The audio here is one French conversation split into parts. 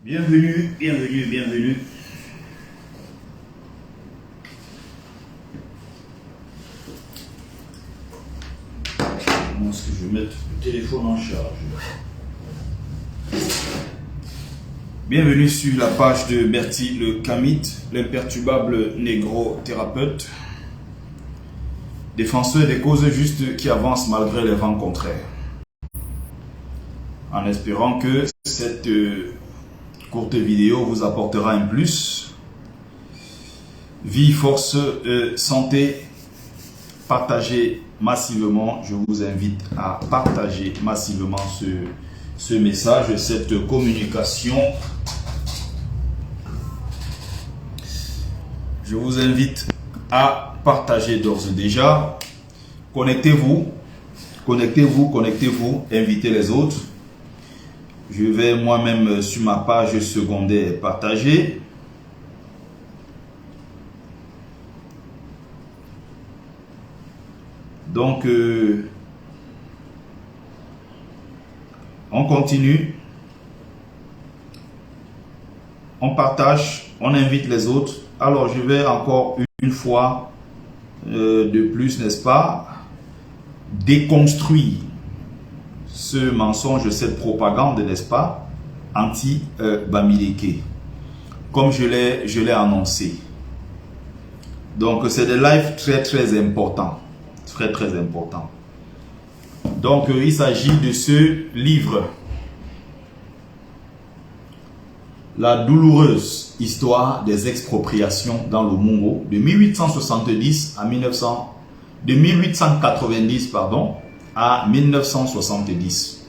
Bienvenue, bienvenue, bienvenue. Comment est-ce que je vais mettre le téléphone en charge? Bienvenue sur la page de Bertie le Kamite, l'imperturbable négro-thérapeute, défenseur des causes justes qui avancent malgré les vents contraires. En espérant que cette courte vidéo vous apportera un plus. Vie, force, santé, partagez massivement. Je vous invite à partager massivement ce message, cette communication. Je vous invite à partager d'ores et déjà. Connectez-vous, connectez-vous, connectez-vous, invitez les autres. Je vais moi-même sur ma page secondaire partager. Donc, on continue. On partage, on invite les autres. Alors, je vais encore une fois de plus, n'est-ce pas, déconstruire ce mensonge, cette propagande, n'est-ce pas, anti-Bamileke, comme je l'ai annoncé. Donc, c'est des lives très importants, très importants. Donc, il s'agit de ce livre, La douloureuse histoire des expropriations dans le Mungo, de 1870 à 1890, pardon, à 1970,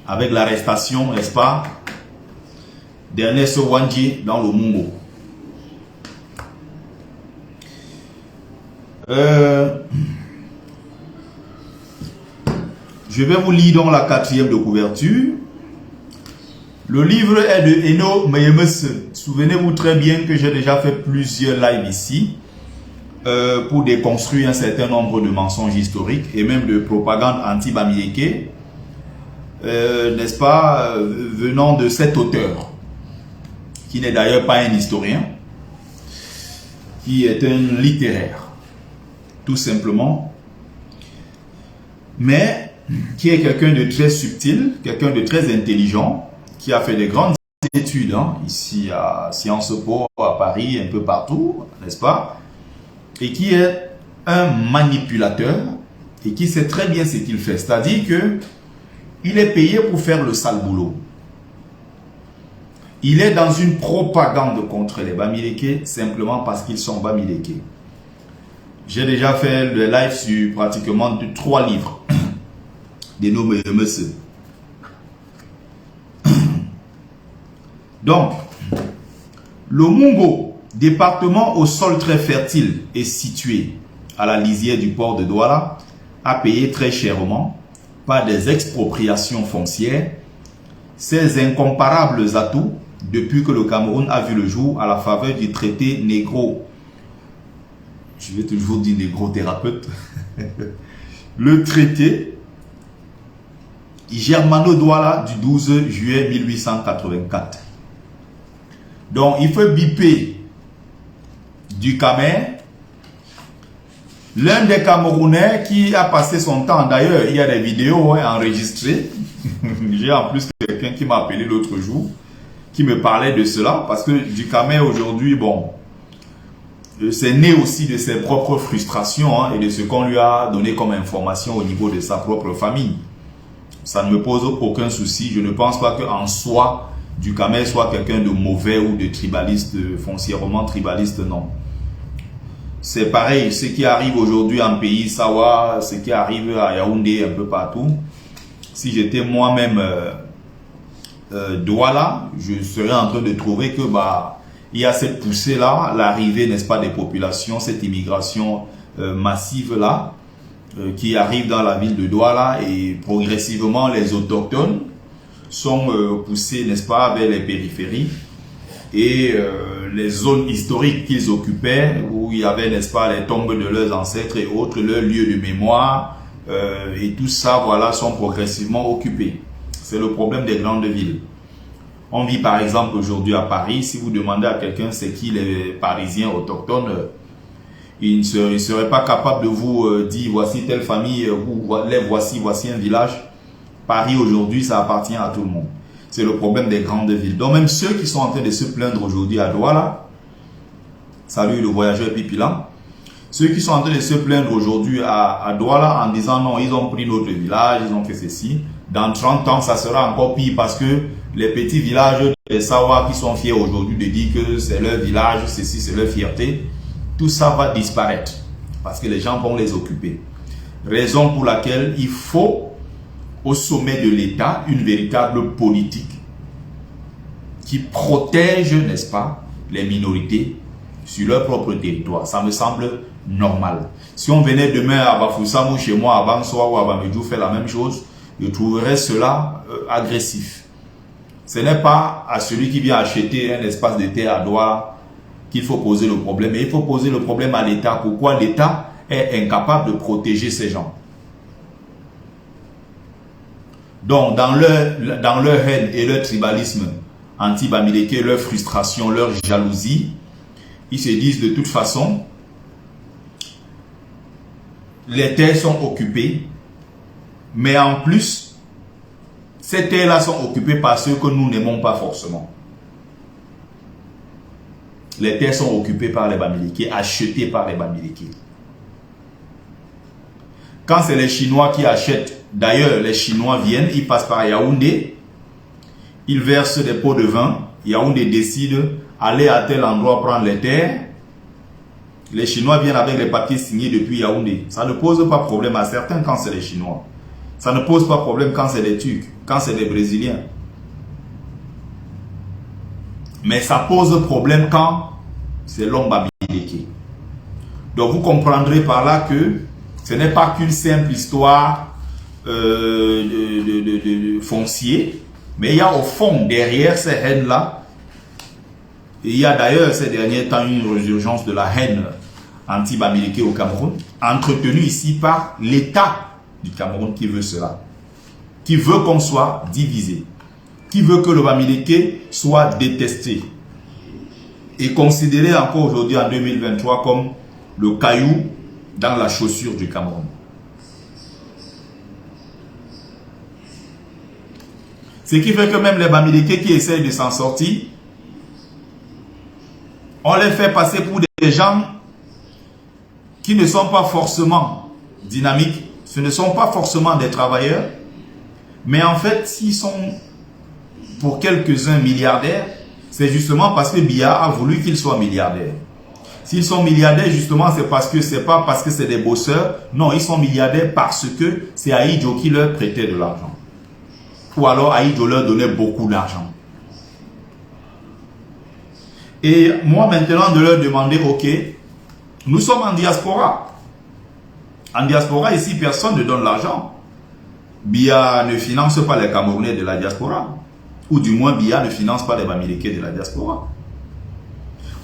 avec l'arrestation, n'est-ce pas, d'Ernest Wandji dans le Mungo. Je vais vous lire donc la 4e de couverture. Le livre est de Eno Meyemes. Souvenez-vous très bien que j'ai déjà fait plusieurs lives ici pour déconstruire un certain nombre de mensonges historiques et même de propagande anti-Bamileke, n'est-ce pas, venant de cet auteur, qui n'est d'ailleurs pas un historien, qui est un littéraire, tout simplement, mais qui est quelqu'un de très subtil, quelqu'un de très intelligent, qui a fait des grandes études, ici à Sciences Po, à Paris, un peu partout, n'est-ce pas, et qui est un manipulateur et qui sait très bien ce qu'il fait. C'est-à-dire que il est payé pour faire le sale boulot. Il est dans une propagande contre les Bamileke simplement parce qu'ils sont Bamileke. J'ai déjà fait le live sur pratiquement 3 livres des noms de monsieur. Donc, le Mungo, département au sol très fertile et situé à la lisière du port de Douala, a payé très chèrement, par des expropriations foncières, ses incomparables atouts depuis que le Cameroun a vu le jour à la faveur du traité négro. Je vais toujours dire négro-thérapeute. Le traité germano-douala du 12 juillet 1884. Donc, il faut biper du Camer, l'un des Camerounais qui a passé son temps, d'ailleurs, il y a des vidéos enregistrées. J'ai en plus quelqu'un qui m'a appelé l'autre jour, qui me parlait de cela, parce que du Camer aujourd'hui, bon, c'est né aussi de ses propres frustrations et de ce qu'on lui a donné comme information au niveau de sa propre famille. Ça ne me pose aucun souci. Je ne pense pas qu'en soi, du Camer soit quelqu'un de mauvais ou de tribaliste, foncièrement tribaliste, non. C'est pareil, ce qui arrive aujourd'hui en pays, Sawa, ce qui arrive à Yaoundé, un peu partout. Si j'étais moi-même Douala, je serais en train de trouver que il y a cette poussée-là, l'arrivée, n'est-ce pas, des populations, cette immigration massive-là, qui arrive dans la ville de Douala, et progressivement les autochtones sont poussés, n'est-ce pas, vers les périphéries et les zones historiques qu'ils occupaient, où il y avait, n'est-ce pas, les tombes de leurs ancêtres et autres, leurs lieux de mémoire, et tout ça, voilà, sont progressivement occupés. C'est le problème des grandes villes. On vit par exemple aujourd'hui à Paris. Si vous demandez à quelqu'un c'est qui les Parisiens autochtones, il ne serait pas capable de vous dire voici telle famille, voici un village. Paris aujourd'hui, ça appartient à tout le monde. C'est le problème des grandes villes. Donc même ceux qui sont en train de se plaindre aujourd'hui à Douala, salut le voyageur Pipilan, ceux qui sont en train de se plaindre aujourd'hui à Douala en disant non, ils ont pris notre village, ils ont fait ceci. Dans 30 ans, ça sera encore pire parce que les petits villages des Sawa qui sont fiers aujourd'hui de dire que c'est leur village, ceci, c'est leur fierté, tout ça va disparaître parce que les gens vont les occuper. Raison pour laquelle il faut au sommet de l'État une véritable politique qui protège, n'est-ce pas, les minorités sur leur propre territoire. Ça me semble normal. Si on venait demain à Bafoussam ou chez moi, à Bansoa ou à Bamedjou faire la même chose, je trouverais cela agressif. Ce n'est pas à celui qui vient acheter un espace de terre à Douala qu'il faut poser le problème, mais il faut poser le problème à l'État. Pourquoi l'État est incapable de protéger ces gens? Donc, dans leur haine et leur tribalisme anti-bamileke, leur frustration, leur jalousie, ils se disent de toute façon, les terres sont occupées, mais en plus, ces terres-là sont occupées par ceux que nous n'aimons pas forcément. Les terres sont occupées par les bamileke, achetées par les bamileke. Quand c'est les Chinois qui achètent, d'ailleurs les Chinois viennent, ils passent par Yaoundé, ils versent des pots de vin, Yaoundé décide aller à tel endroit prendre les terres, les Chinois viennent avec les papiers signés depuis Yaoundé. Ça ne pose pas problème à certains quand c'est les Chinois. Ça ne pose pas problème quand c'est les Turcs, quand c'est les Brésiliens. Mais ça pose problème quand c'est l'homme bamileke. Donc vous comprendrez par là que ce n'est pas qu'une simple histoire de foncier, mais il y a au fond, derrière ces haines-là, il y a d'ailleurs ces derniers temps une résurgence de la haine anti-bamileke au Cameroun, entretenue ici par l'État du Cameroun qui veut cela, qui veut qu'on soit divisé, qui veut que le bamileke soit détesté et considéré encore aujourd'hui en 2023 comme le caillou dans la chaussure du Cameroun. Ce qui fait que même les bamileke qui essayent de s'en sortir, on les fait passer pour des gens qui ne sont pas forcément dynamiques, ce ne sont pas forcément des travailleurs, mais en fait, s'ils sont pour quelques-uns milliardaires, c'est justement parce que Biya a voulu qu'ils soient milliardaires. S'ils sont milliardaires, justement, c'est parce que c'est pas parce que c'est des bosseurs. Non, ils sont milliardaires parce que c'est Ahidjo qui leur prêtait de l'argent. Ou alors Ahidjo leur donnait beaucoup d'argent. Et moi, maintenant, de leur demander, ok, nous sommes en diaspora. En diaspora, ici, personne ne donne l'argent. Biya ne finance pas les Camerounais de la diaspora. Ou du moins, Biya ne finance pas les bamileke de la diaspora.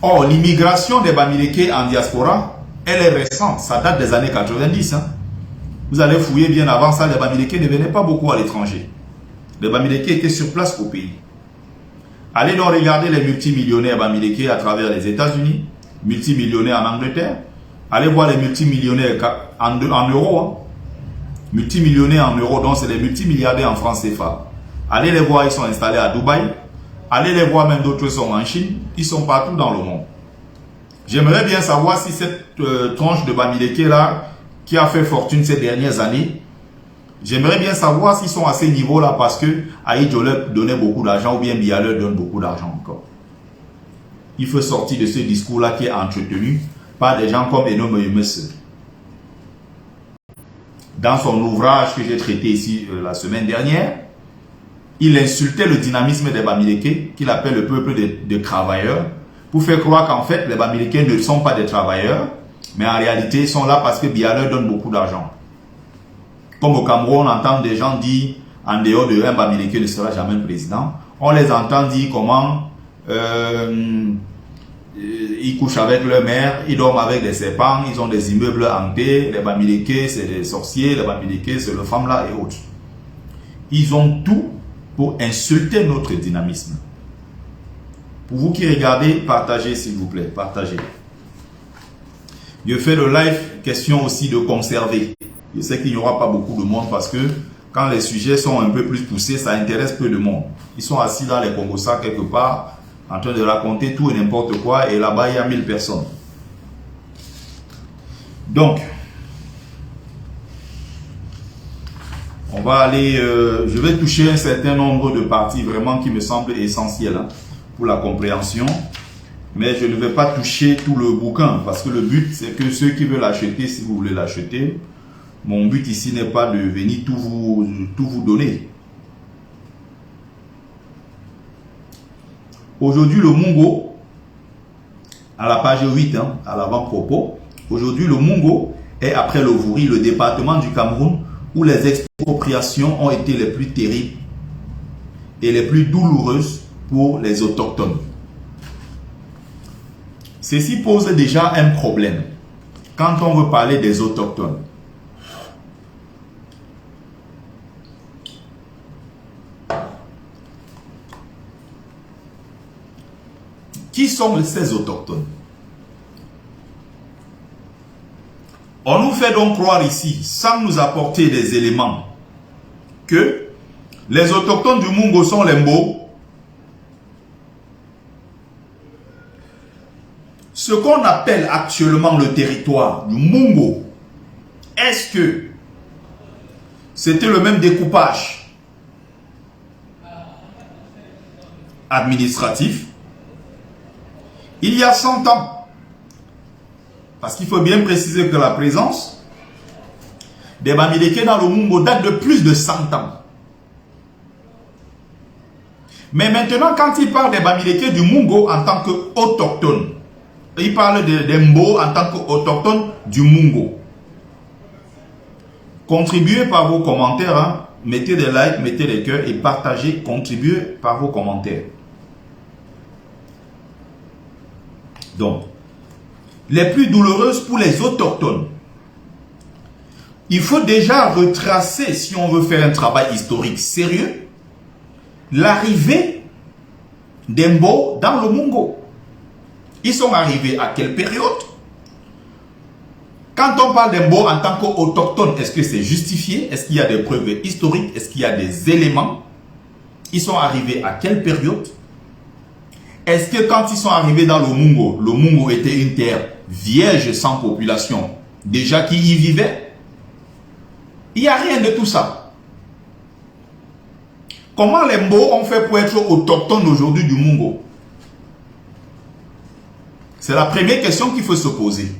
Or, l'immigration des bamileke en diaspora, elle est récente. Ça date des années 90. Hein. Vous allez fouiller bien avant ça, les bamileke ne venaient pas beaucoup à l'étranger. Les bamileke étaient sur place au pays. Allez donc regarder les multimillionnaires bamileke à travers les États-Unis, multimillionnaires en Angleterre. Allez voir les multimillionnaires en euros. Hein. Multimillionnaires en euros, donc c'est les multimilliardaires en francs CFA. Allez les voir, ils sont installés à Dubaï. Allez les voir, même d'autres sont en Chine. Ils sont partout dans le monde. J'aimerais bien savoir si cette tranche de bamileke là, qui a fait fortune ces dernières années, j'aimerais bien savoir s'ils sont à ces niveaux-là parce que Ahidjo leur donnait beaucoup d'argent ou bien Biya leur donne beaucoup d'argent encore. Il faut sortir de ce discours-là qui est entretenu par des gens comme Eno Moyemese. Dans son ouvrage que j'ai traité ici la semaine dernière, il insultait le dynamisme des bamileke, qu'il appelle le peuple de travailleurs, pour faire croire qu'en fait, les bamileke ne sont pas des travailleurs, mais en réalité, ils sont là parce que Biya leur donne beaucoup d'argent. Comme au Cameroun, on entend des gens dire, en dehors de un bamileke ne sera jamais président, on les entend dire comment ils couchent avec leur mère, ils dorment avec des serpents, ils ont des immeubles hantés, les bamileke c'est des sorciers, les bamileke c'est le femme là et autres. Ils ont tout pour insulter notre dynamisme. Pour vous qui regardez, partagez s'il vous plaît, partagez. Je fais le live, question aussi de conserver. Je sais qu'il n'y aura pas beaucoup de monde parce que quand les sujets sont un peu plus poussés, ça intéresse peu de monde. Ils sont assis dans les Congossas quelque part, en train de raconter tout et n'importe quoi, et là-bas, il y a 1000 personnes. Donc, on va aller, je vais toucher un certain nombre de parties vraiment qui me semblent essentielles pour la compréhension. Mais je ne vais pas toucher tout le bouquin parce que le but, c'est que ceux qui veulent l'acheter, si vous voulez l'acheter, mon but ici n'est pas de venir tout vous donner. Aujourd'hui, le Mungo, à la page 8, à l'avant-propos, aujourd'hui, le Mungo est après le Vouri, le département du Cameroun où les expropriations ont été les plus terribles et les plus douloureuses pour les autochtones. Ceci pose déjà un problème quand on veut parler des autochtones. Qui sont ces autochtones? On nous fait donc croire ici, sans nous apporter des éléments, que les autochtones du Mungo sont les Mbo. Ce qu'on appelle actuellement le territoire du Mungo, est-ce que c'était le même découpage administratif il y a 100 ans? Parce qu'il faut bien préciser que la présence des Bamileke dans le Mungo date de plus de 100 ans. Mais maintenant, quand il parle des Bamileke du Mungo en tant qu'autochtones, il parle des Mbo en tant qu'autochtones du Mungo. Contribuez par vos commentaires, mettez des likes, mettez des cœurs et partagez, contribuez par vos commentaires. Donc, les plus douloureuses pour les autochtones. Il faut déjà retracer, si on veut faire un travail historique sérieux, l'arrivée des Mbo dans le Mungo. Ils sont arrivés à quelle période? Quand on parle des Mbo en tant qu'autochtones, est-ce que c'est justifié? Est-ce qu'il y a des preuves historiques? Est-ce qu'il y a des éléments? Ils sont arrivés à quelle période? Est-ce que quand ils sont arrivés dans le Mungo était une terre vierge sans population, déjà qui y vivait? Il n'y a rien de tout ça. Comment les Mbo ont fait pour être autochtones aujourd'hui du Mungo? C'est la première question qu'il faut se poser.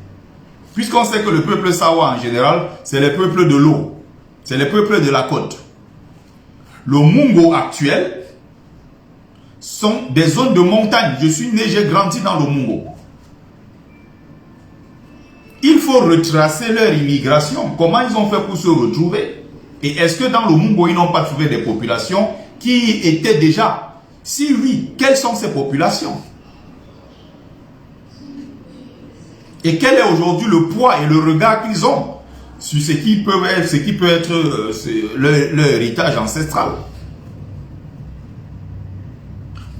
Puisqu'on sait que le peuple Sawa en général, c'est le peuple de l'eau. C'est le peuple de la côte. Le Mungo actuel sont des zones de montagne. Je suis né, j'ai grandi dans le Mungo. Il faut retracer leur immigration. Comment ils ont fait pour se retrouver? Et est-ce que dans le Mungo, ils n'ont pas trouvé des populations qui étaient déjà? Si oui, quelles sont ces populations? Et quel est aujourd'hui le poids et le regard qu'ils ont sur ce qui peut être, leur héritage ancestral?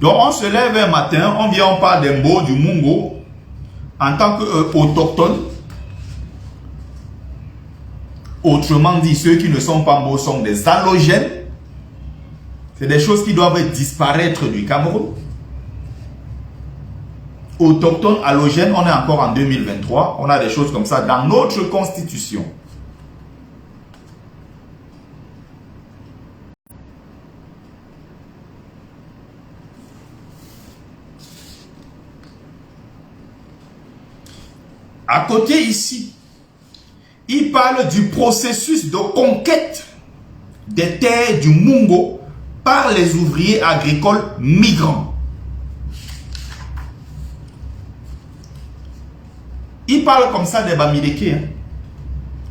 Donc on se lève un matin, on parle des Mbo du Mungo en tant qu'autochtones. Autrement dit, ceux qui ne sont pas Mbo sont des allogènes. C'est des choses qui doivent disparaître du Cameroun. Autochtones, allogènes, on est encore en 2023. On a des choses comme ça dans notre constitution. À côté ici, il parle du processus de conquête des terres du Mungo par les ouvriers agricoles migrants. Il parle comme ça des Bamileke.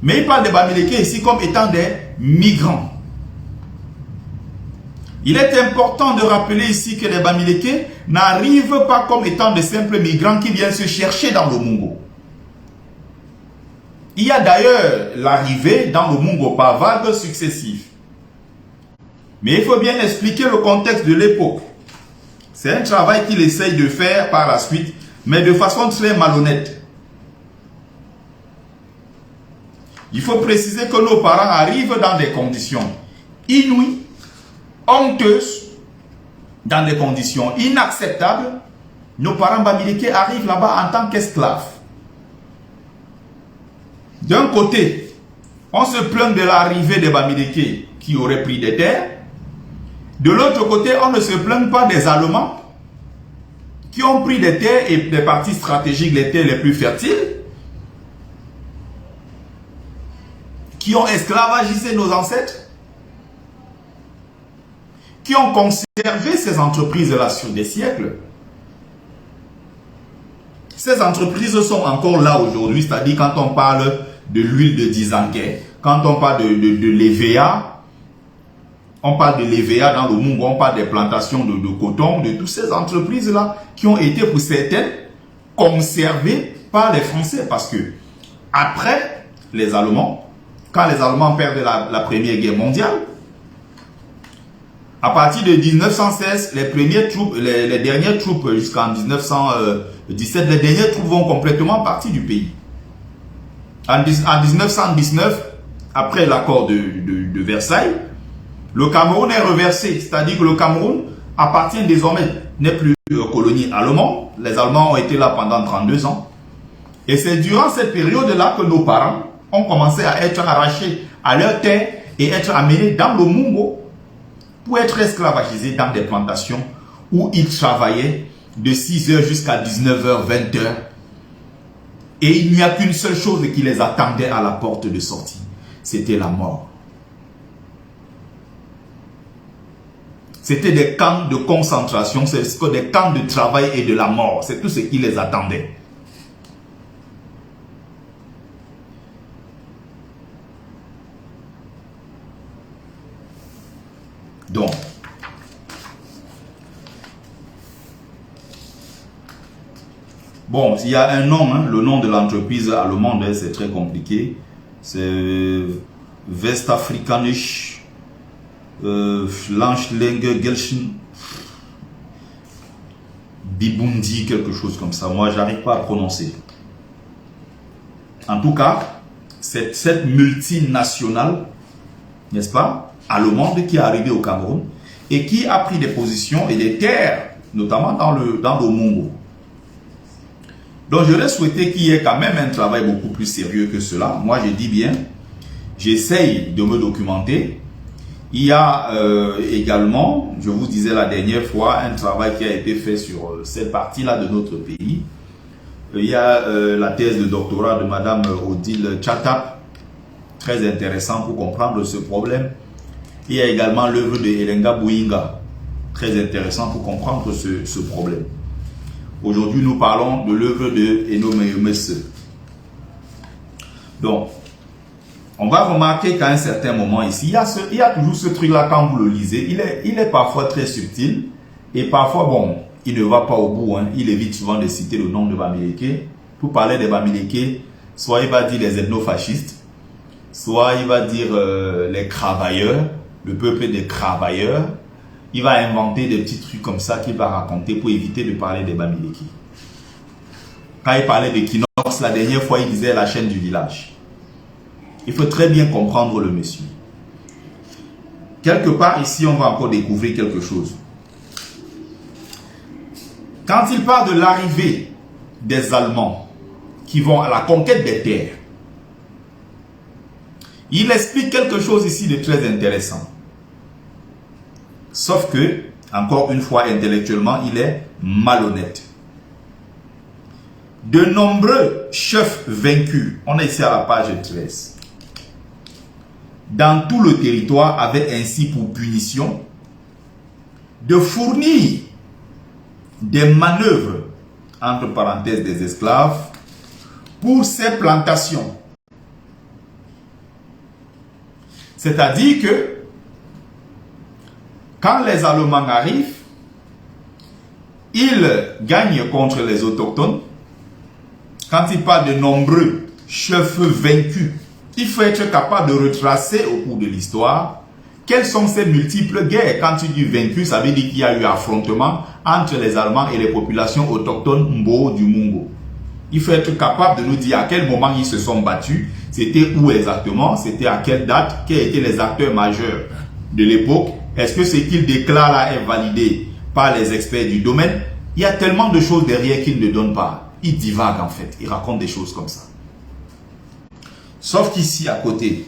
Mais il parle des Bamileke ici comme étant des migrants. Il est important de rappeler ici que les Bamileke n'arrivent pas comme étant de simples migrants qui viennent se chercher dans le Mungo. Il y a d'ailleurs l'arrivée dans le Mungo par vagues successives. Mais il faut bien expliquer le contexte de l'époque. C'est un travail qu'il essaye de faire par la suite, mais de façon très malhonnête. Il faut préciser que nos parents arrivent dans des conditions inouïes, honteuses, dans des conditions inacceptables. Nos parents Bamileke arrivent là-bas en tant qu'esclaves. D'un côté, on se plaint de l'arrivée des Bamileke qui auraient pris des terres. De l'autre côté, on ne se plaint pas des Allemands qui ont pris des terres et des parties stratégiques, les terres les plus fertiles, qui ont esclavagisé nos ancêtres, qui ont conservé ces entreprises-là sur des siècles. Ces entreprises sont encore là aujourd'hui, c'est-à-dire quand on parle de l'huile de Dizangué, quand on parle de l'EVA, on parle de l'EVA dans le Mungo, on parle des plantations de coton, de toutes ces entreprises-là qui ont été pour certaines conservées par les Français. Parce que après les Allemands, quand les Allemands perdent la Première Guerre mondiale, à partir de 1916, les dernières troupes jusqu'en 1917, les dernières troupes vont complètement partir du pays. En 1919, après l'accord de Versailles, le Cameroun est reversé, c'est-à-dire que le Cameroun appartient désormais, n'est plus colonie allemande. Les Allemands ont été là pendant 32 ans. Et c'est durant cette période-là que nos parents ont commencé à être arrachés à leur terre et être amenés dans le Mungo pour être esclavagisés dans des plantations où ils travaillaient de 6h jusqu'à 19h, 20h. Et il n'y a qu'une seule chose qui les attendait à la porte de sortie. C'était la mort. C'était des camps de concentration, c'est des camps de travail et de la mort. C'est tout ce qui les attendait. Donc, bon, il y a un nom, hein, le nom de l'entreprise allemande, hein, c'est très compliqué. C'est Westafrikanisch Landschläge Gelschen Bibundi, quelque chose comme ça. Moi, j'arrive pas à prononcer. En tout cas, cette multinationale, n'est-ce pas, allemande qui est arrivée au Cameroun et qui a pris des positions et des terres, notamment dans le Mungo. Donc, je l'ai souhaité qu'il y ait quand même un travail beaucoup plus sérieux que cela. Moi, je dis bien, j'essaye de me documenter. Il y a également, je vous disais la dernière fois, un travail qui a été fait sur cette partie-là de notre pays. Il y a la thèse de doctorat de Madame Odile Chatap, très intéressant pour comprendre ce problème. Il y a également l'œuvre de Elenga Bouinga, très intéressant pour comprendre ce problème. Aujourd'hui, nous parlons de l'œuvre de Eno Meyomese. Donc, on va remarquer qu'à un certain moment ici, il y a toujours ce truc-là quand vous le lisez. Il est parfois très subtil et parfois, bon, il ne va pas au bout. Hein. Il évite souvent de citer le nom de Bamileke. Pour parler des Bamileke, soit il va dire les ethnofascistes, soit il va dire les cravailleurs, le peuple des cravailleurs. Il va inventer des petits trucs comme ça qu'il va raconter pour éviter de parler des Bamileke. Quand il parlait de Kinox, la dernière fois, il disait la chaîne du village. Il faut très bien comprendre le monsieur. Quelque part ici, on va encore découvrir quelque chose. Quand il parle de l'arrivée des Allemands qui vont à la conquête des terres, il explique quelque chose ici de très intéressant. Sauf que, encore une fois, intellectuellement, il est malhonnête. De nombreux chefs vaincus, on est ici à la page 13, dans tout le territoire avaient ainsi pour punition de fournir des manœuvres, entre parenthèses des esclaves, pour ces plantations. C'est-à-dire que quand les Allemands arrivent, ils gagnent contre les autochtones. Quand ils parlent de nombreux chefs vaincus, il faut être capable de retracer au cours de l'histoire quelles sont ces multiples guerres. Quand tu dis vaincu, ça veut dire qu'il y a eu affrontement entre les Allemands et les populations autochtones Mbo du Mungo. Il faut être capable de nous dire à quel moment ils se sont battus, c'était où exactement, c'était à quelle date, quels étaient les acteurs majeurs de l'époque. Est-ce que ce qu'il déclare là est validé par les experts du domaine? Il y a tellement de choses derrière qu'il ne donne pas. Il divague en fait, il raconte des choses comme ça. Sauf qu'ici à côté,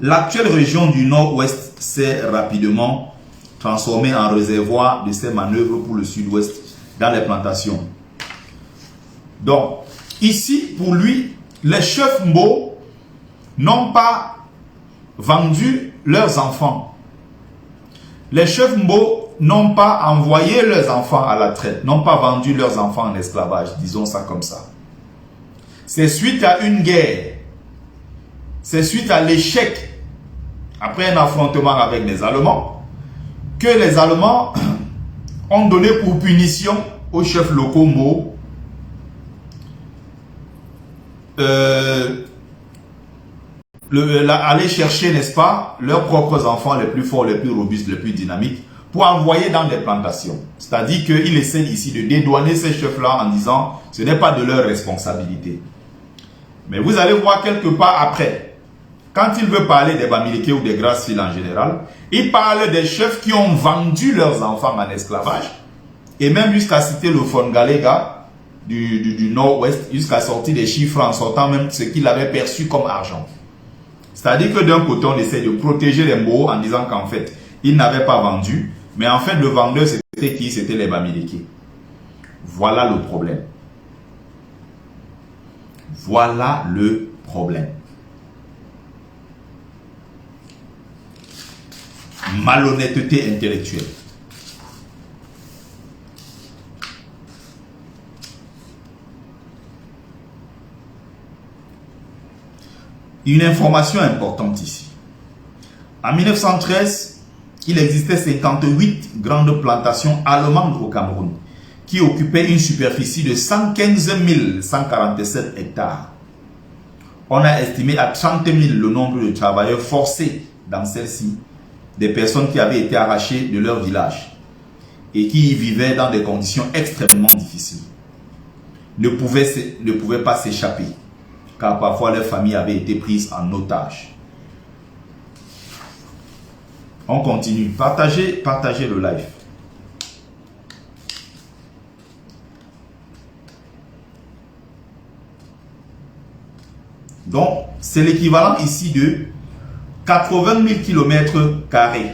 l'actuelle région du nord-ouest s'est rapidement transformée en réservoir de ces manœuvres pour le sud-ouest dans les plantations. Donc, ici, pour lui, les chefs Mbo n'ont pas vendu leurs enfants. Les chefs Mbo n'ont pas envoyé leurs enfants à la traite, n'ont pas vendu leurs enfants en esclavage, disons ça comme ça. C'est suite à une guerre, c'est suite à l'échec, après un affrontement avec les Allemands, que les Allemands ont donné pour punition aux chefs locaux Mbo aller chercher, n'est-ce pas, leurs propres enfants les plus forts, les plus robustes, les plus dynamiques, pour envoyer dans des plantations. C'est-à-dire qu'il essaie ici de dédouaner ces chefs-là en disant ce n'est pas de leur responsabilité. Mais vous allez voir quelque part après, quand il veut parler des Bamileke ou des Grassfield en général, il parle des chefs qui ont vendu leurs enfants en esclavage, et même jusqu'à citer le Fongalega du nord-ouest, jusqu'à sortir des chiffres en sortant même ce qu'il avait perçu comme argent. C'est-à-dire que d'un côté, on essaie de protéger les Mbo en disant qu'en fait, ils n'avaient pas vendu, mais en fait, le vendeur, c'était qui? C'était les Bamileke. Voilà le problème. Voilà le problème. Malhonnêteté intellectuelle. Une information importante ici. En 1913, il existait 58 grandes plantations allemandes au Cameroun qui occupaient une superficie de 115 147 hectares. On a estimé à 30 000 le nombre de travailleurs forcés dans celles-ci, des personnes qui avaient été arrachées de leur village et qui y vivaient dans des conditions extrêmement difficiles. Ne pouvaient pas s'échapper, car parfois leurs familles avaient été prises en otage. On continue. Partagez le live. Donc, c'est l'équivalent ici de 80 000 km²,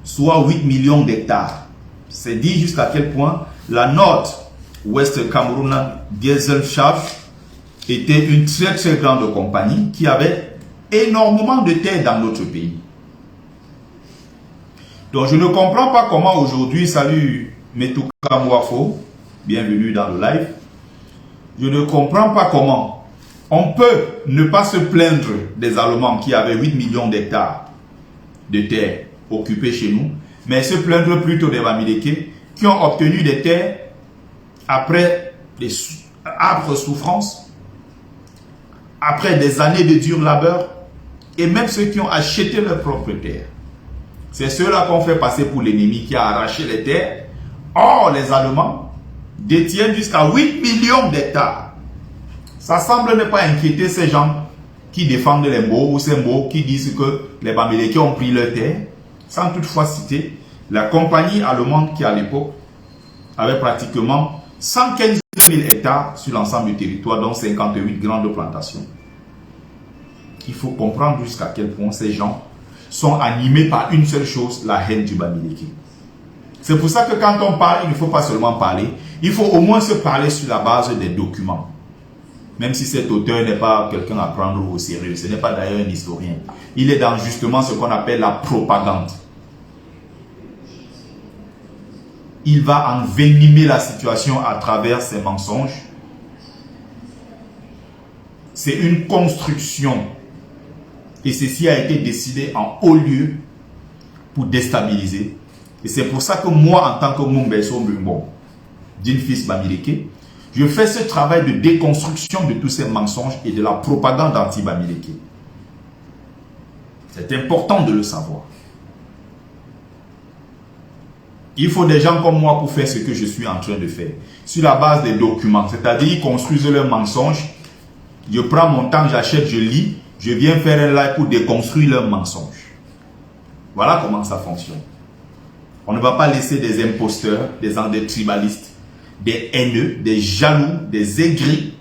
soit 8 millions d'hectares. C'est dit jusqu'à quel point la Nord-Ouest Cameroun Gesellschaft était une très très grande compagnie qui avait énormément de terres dans notre pays. Donc je ne comprends pas comment aujourd'hui, salut Metouka Mwafo, bienvenue dans le live. Je ne comprends pas comment on peut ne pas se plaindre des Allemands qui avaient 8 millions d'hectares de terres occupées chez nous, mais se plaindre plutôt des Bamileke qui ont obtenu des terres après des âpres souffrances, après des années de dur labeur, et même ceux qui ont acheté leurs propres terres. C'est ceux-là qu'on fait passer pour l'ennemi qui a arraché les terres. Or, les Allemands détiennent jusqu'à 8 millions d'hectares. Ça semble ne pas inquiéter ces gens qui défendent les Mbo ou ces Mbo qui disent que les Bamileke ont pris leurs terres, sans toutefois citer la compagnie allemande qui à l'époque avait pratiquement 115 000 hectares sur l'ensemble du territoire, dont 58 grandes plantations. Il faut comprendre jusqu'à quel point ces gens sont animés par une seule chose, la haine du Bamileke. C'est pour ça que quand on parle, il ne faut pas seulement parler, il faut au moins se parler sur la base des documents. Même si cet auteur n'est pas quelqu'un à prendre au sérieux, ce n'est pas d'ailleurs un historien. Il est dans justement ce qu'on appelle la propagande. Il va envenimer la situation à travers ses mensonges. C'est une construction. Et ceci a été décidé en haut lieu pour déstabiliser. Et c'est pour ça que moi, en tant que Mumbeso Mbumbo, d'une fils Bamileke, je fais ce travail de déconstruction de tous ces mensonges et de la propagande anti-Bamileke. C'est important de le savoir. Il faut des gens comme moi pour faire ce que je suis en train de faire. Sur la base des documents. C'est-à-dire, ils construisent leurs mensonges. Je prends mon temps, j'achète, je lis. Je viens faire un live pour déconstruire leurs mensonges. Voilà comment ça fonctionne. On ne va pas laisser des imposteurs, des tribalistes, des haineux, des jaloux, des aigris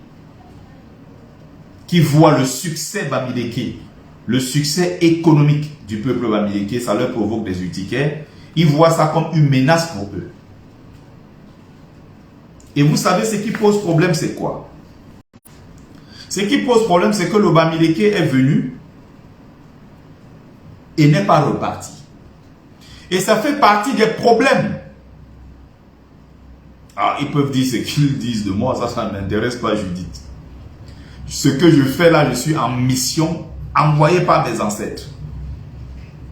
qui voient le succès Bamileke, le succès économique du peuple Bamileke, ça leur provoque des urticaires. Ils voient ça comme une menace pour eux. Et vous savez, ce qui pose problème, c'est quoi? Ce qui pose problème, c'est que le Bamileke est venu et n'est pas reparti. Et ça fait partie des problèmes. Alors, ils peuvent dire ce qu'ils disent de moi, ça ne m'intéresse pas, Judith. Ce que je fais là, je suis en mission envoyée par mes ancêtres.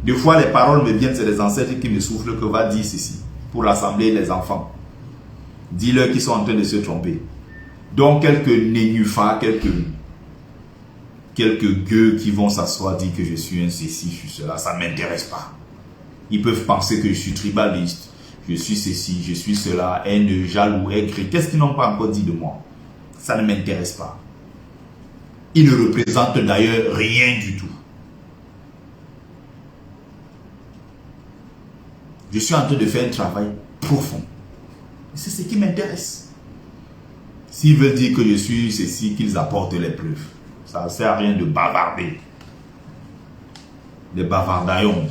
Des fois, les paroles me viennent, c'est les ancêtres qui me soufflent que va dire ceci pour rassembler les enfants. Dis-leur qu'ils sont en train de se tromper. Donc, quelques nénuphars, quelques gueux qui vont s'asseoir, dire que je suis un ceci, je suis cela, ça ne m'intéresse pas. Ils peuvent penser que je suis tribaliste, je suis ceci, je suis cela, haineux, jaloux, aigri. Qu'est-ce qu'ils n'ont pas encore dit de moi? Ça ne m'intéresse pas. Ils ne représentent d'ailleurs rien du tout. Je suis en train de faire un travail profond. C'est ce qui m'intéresse. S'ils veulent dire que je suis ceci, qu'ils apportent les preuves. Ça ne sert à rien de bavarder. Des bavardaillons.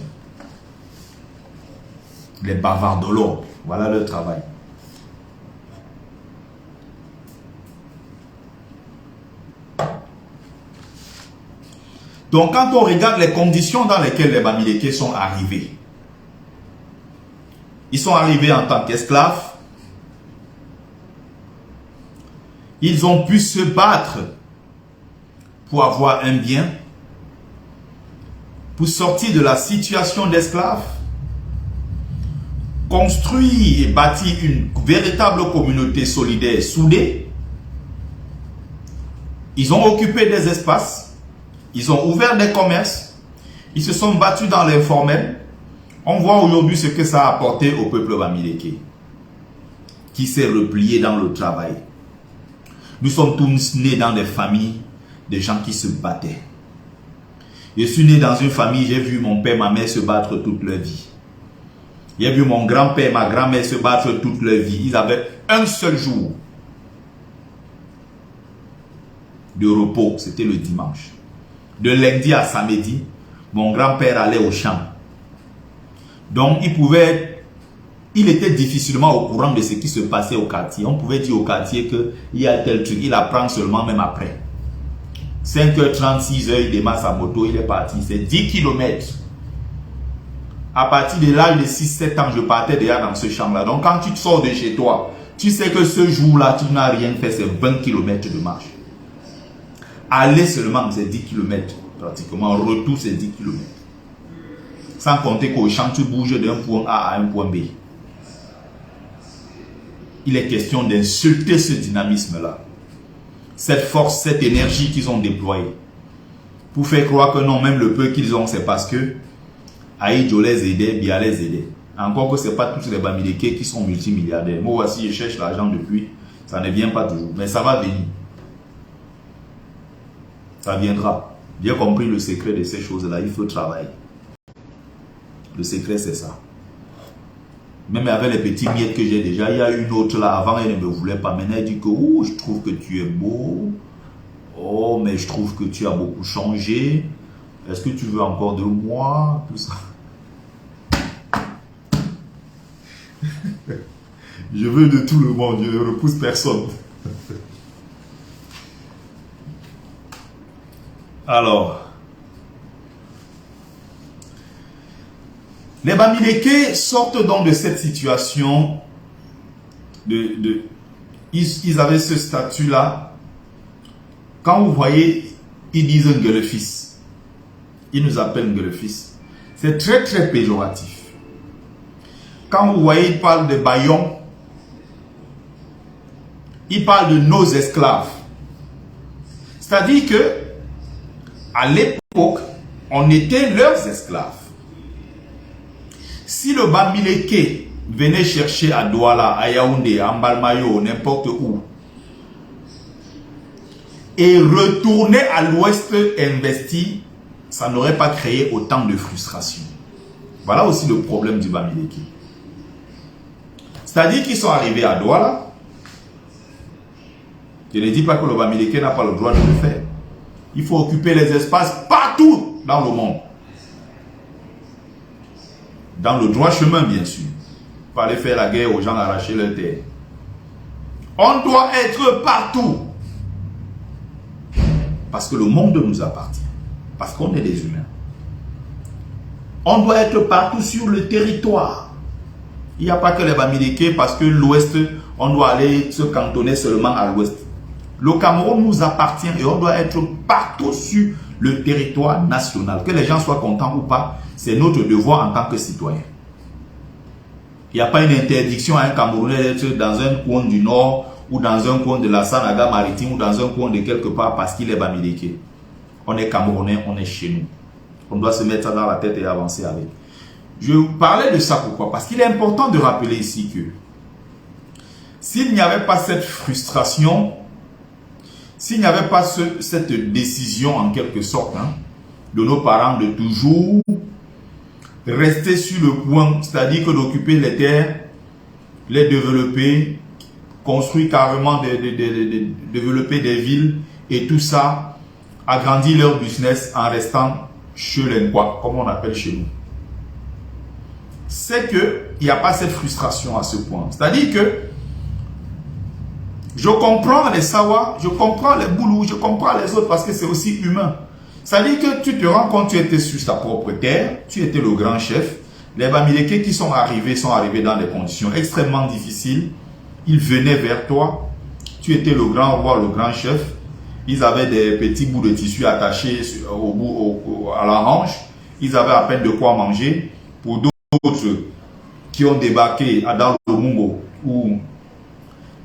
Les bavardolons. Voilà leur travail. Donc, quand on regarde les conditions dans lesquelles les Bamileke sont arrivés, ils sont arrivés en tant qu'esclaves. Ils ont pu se battre pour avoir un bien, pour sortir de la situation d'esclaves, construire et bâtir une véritable communauté solidaire, soudée. Ils ont occupé des espaces, ils ont ouvert des commerces, ils se sont battus dans l'informel. On voit aujourd'hui ce que ça a apporté au peuple Bamileke, qui s'est replié dans le travail. Nous sommes tous nés dans des familles de gens qui se battaient. Je suis né dans une famille, j'ai vu mon père, ma mère se battre toute leur vie. J'ai vu mon grand-père, ma grand-mère se battre toute leur vie. Ils avaient un seul jour de repos, c'était le dimanche. De lundi à samedi, mon grand-père allait au champ. Donc, il était difficilement au courant de ce qui se passait au quartier. On pouvait dire au quartier qu'il y a tel truc, il apprend seulement même après. 5h30, 6h, il démarre sa moto, il est parti. C'est 10 km. À partir de l'âge de 6-7 ans, je partais déjà dans ce champ-là. Donc, quand tu te sors de chez toi, tu sais que ce jour-là, tu n'as rien fait, c'est 20 km de marche. Aller seulement, c'est 10 km pratiquement. Retour, c'est 10 km. Sans compter qu'au champ, tu bouges d'un point A à un point B. Il est question d'insulter ce dynamisme-là. Cette force, cette énergie qu'ils ont déployée. Pour faire croire que non, même le peu qu'ils ont, c'est parce que Aïdjo les aidait, Bia les aidait. Encore que ce n'est pas tous les Bamileke qui sont multimilliardaires. Moi, voici, je cherche l'argent depuis. Ça ne vient pas toujours. Mais ça va venir. Ça viendra. J'ai compris le secret de ces choses-là. Il faut travailler. Le secret, c'est ça. Même avec les petits miettes que j'ai déjà, il y a une autre là, avant elle ne me voulait pas. Maintenant elle dit que oh, je trouve que tu es beau. Oh, mais je trouve que tu as beaucoup changé. Est-ce que tu veux encore de moi? Tout ça. Je veux de tout le monde, je ne repousse personne. Alors, les Bamileke sortent donc de cette situation. Ils avaient ce statut-là. Quand vous voyez, ils disent un gueule-fils. Ils nous appellent gueule-fils. C'est très très péjoratif. Quand vous voyez, ils parlent de Bayon. Ils parlent de nos esclaves. C'est-à-dire que, à l'époque, on était leurs esclaves. Si le Bamileke venez chercher à Douala, à Yaoundé, à Mbalmayo, n'importe où. Et retourner à l'ouest investi, ça n'aurait pas créé autant de frustration. Voilà aussi le problème du Bamileke. C'est-à-dire qu'ils sont arrivés à Douala. Je ne dis pas que le Bamileke n'a pas le droit de le faire. Il faut occuper les espaces partout dans le monde. Dans le droit chemin, bien sûr. Pas aller faire la guerre aux gens, arracher leur terre. On doit être partout. Parce que le monde nous appartient. Parce qu'on est des humains. On doit être partout sur le territoire. Il n'y a pas que les Bamileke parce que l'ouest, on doit aller se cantonner seulement à l'ouest. Le Cameroun nous appartient et on doit être partout sur le territoire national. Que les gens soient contents ou pas, c'est notre devoir en tant que citoyens. Il n'y a pas une interdiction à un Camerounais d'être dans un coin du nord ou dans un coin de la Sanaga maritime ou dans un coin de quelque part parce qu'il est Bamileke. On est Camerounais, on est chez nous. On doit se mettre ça dans la tête et avancer avec. Je parlais de ça pourquoi? Parce qu'il est important de rappeler ici que s'il n'y avait pas cette frustration, s'il n'y avait pas cette décision en quelque sorte de nos parents de toujours rester sur le point, c'est-à-dire que d'occuper les terres, les développer, construire carrément, développer des villes et tout ça, agrandir leur business en restant chez les quoi, comme on appelle chez nous. C'est qu'il n'y a pas cette frustration à ce point. C'est-à-dire que je comprends les Sawa, je comprends les Boulous, je comprends les autres parce que c'est aussi humain. C'est-à-dire que tu te rends compte que tu étais sur ta propre terre, tu étais le grand chef. Les Bamileke qui sont arrivés dans des conditions extrêmement difficiles. Ils venaient vers toi. Tu étais le grand roi, le grand chef. Ils avaient des petits bouts de tissu attachés à la hanche. Ils avaient à peine de quoi manger. Pour d'autres qui ont débarqué dans le Mungo ou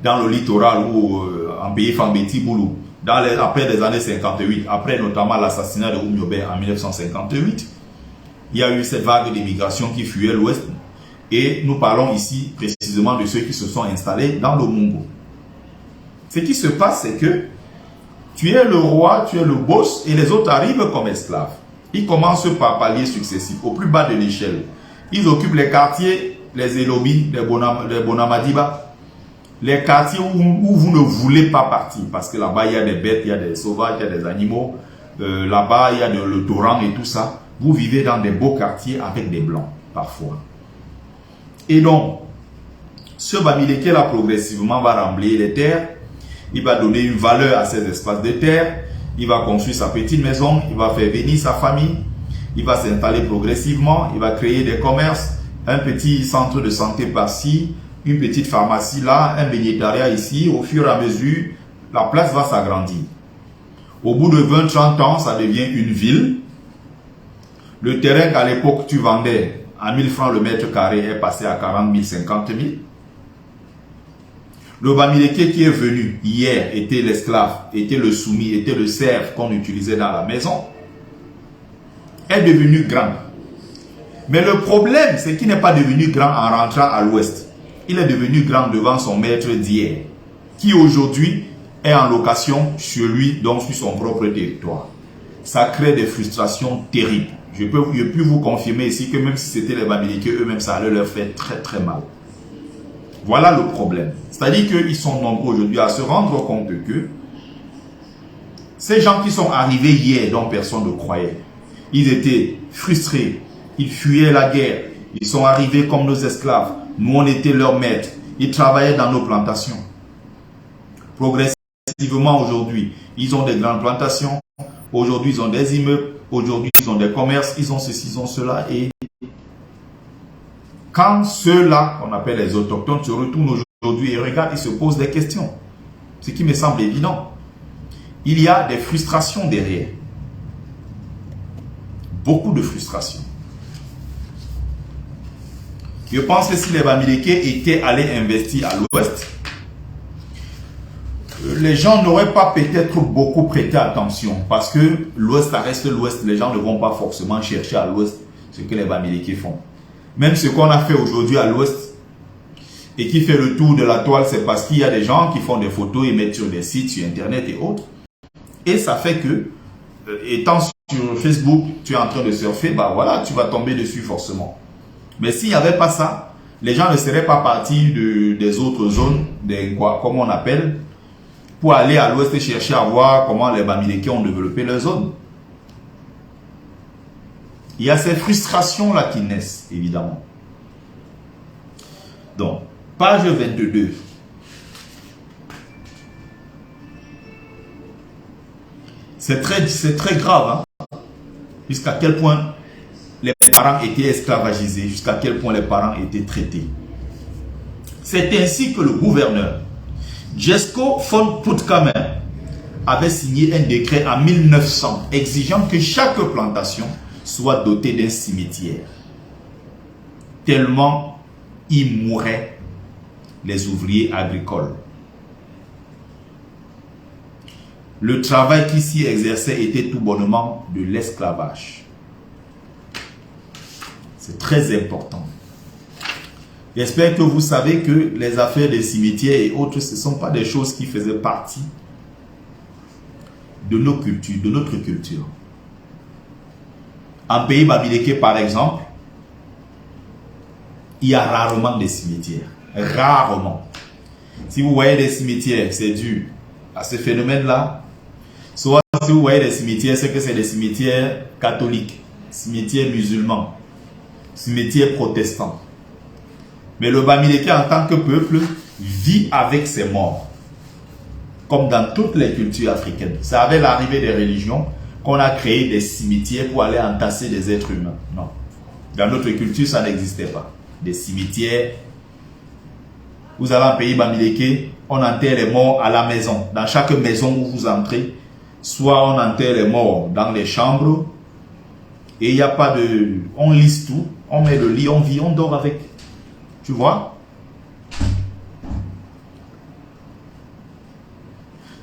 dans le littoral ou en pays Fambeti Boulou, après les années 58, après notamment l'assassinat de Oumiobe en 1958, il y a eu cette vague d'immigration qui fuyait l'Ouest. Et nous parlons ici précisément de ceux qui se sont installés dans le Mungo. Ce qui se passe, c'est que tu es le roi, tu es le boss, et les autres arrivent comme esclaves. Ils commencent par paliers successifs, au plus bas de l'échelle. Ils occupent les quartiers, les Elobi, les Bonamadiba, les quartiers où vous ne voulez pas partir, parce que là-bas, il y a des bêtes, il y a des sauvages, il y a des animaux, là-bas, il y a le torrent et tout ça. Vous vivez dans des beaux quartiers avec des blancs, parfois. Et donc, ce Bamileke là progressivement va remblayer les terres, il va donner une valeur à ces espaces de terre, il va construire sa petite maison, il va faire venir sa famille, il va s'installer progressivement, il va créer des commerces, un petit centre de santé par-ci, une petite pharmacie là, un bénétariat ici. Au fur et à mesure, la place va s'agrandir. Au bout de 20-30 ans, ça devient une ville. Le terrain qu'à l'époque tu vendais à 1000 francs le mètre carré est passé à 40 000, 50 000. Le Bamileke qui est venu hier était l'esclave, était le soumis, était le serf qu'on utilisait dans la maison, est devenu grand. Mais le problème, c'est qu'il n'est pas devenu grand en rentrant à l'ouest. Il est devenu grand devant son maître d'hier, qui aujourd'hui est en location sur lui, donc sur son propre territoire. Ça crée des frustrations terribles. Je peux vous confirmer ici que même si c'était les Bamileke eux-mêmes, ça allait leur faire très très mal. Voilà le problème. C'est-à-dire qu'ils sont nombreux aujourd'hui à se rendre compte que ces gens qui sont arrivés hier, dont personne ne croyait, ils étaient frustrés, ils fuyaient la guerre, ils sont arrivés comme nos esclaves, nous on était leurs maîtres, ils travaillaient dans nos plantations. Progressivement aujourd'hui, ils ont des grandes plantations, aujourd'hui ils ont des immeubles, aujourd'hui ils ont des commerces, ils ont ceci, ils ont cela. Et quand ceux-là, qu'on appelle les autochtones, se retournent aujourd'hui et regardent, ils se posent des questions. Ce qui me semble évident. Il y a des frustrations derrière. Beaucoup de frustrations. Je pense que si les Bamileke étaient allés investir à l'ouest, les gens n'auraient pas peut-être beaucoup prêté attention. Parce que l'ouest, ça reste l'ouest. Les gens ne vont pas forcément chercher à l'ouest ce que les Bamileke font. Même ce qu'on a fait aujourd'hui à l'ouest, et qui fait le tour de la toile, c'est parce qu'il y a des gens qui font des photos et mettent sur des sites, sur Internet et autres. Et ça fait que, étant sur Facebook, tu es en train de surfer, bah voilà, tu vas tomber dessus forcément. Mais s'il n'y avait pas ça, les gens ne seraient pas partis des autres zones, comme on appelle, pour aller à l'ouest et chercher à voir comment les Bamileke ont développé leur zone. Il y a ces frustrations-là qui naissent, évidemment. Donc, page 22. C'est très grave, hein? Jusqu'à quel point les parents étaient esclavagisés, jusqu'à quel point les parents étaient traités. C'est ainsi que le gouverneur Jesko von Puttkamer avait signé un décret en 1900 exigeant que chaque plantation soit dotée d'un cimetière. Tellement ils mouraient les ouvriers agricoles. Le travail qui s'y exerçait était tout bonnement de l'esclavage. C'est très important. J'espère que vous savez que les affaires des cimetières et autres, ce ne sont pas des choses qui faisaient partie de nos cultures, de notre culture. En pays Bamileke, par exemple, il y a rarement des cimetières. Rarement. Si vous voyez des cimetières, c'est dû à ce phénomène-là. Soit si vous voyez des cimetières, c'est que c'est des cimetières catholiques, cimetières musulmans, cimetières protestants. Mais le Bamileke en tant que peuple vit avec ses morts. Comme dans toutes les cultures africaines. C'est avec l'arrivée des religions qu'on a créé des cimetières pour aller entasser des êtres humains. Non. Dans notre culture, ça n'existait pas. Des cimetières. Vous avez un pays Bamileke, on enterre les morts à la maison. Dans chaque maison où vous entrez, soit on enterre les morts dans les chambres, et il n'y a pas de... On lisse tout, on met le lit, on vit, on dort avec. Tu vois?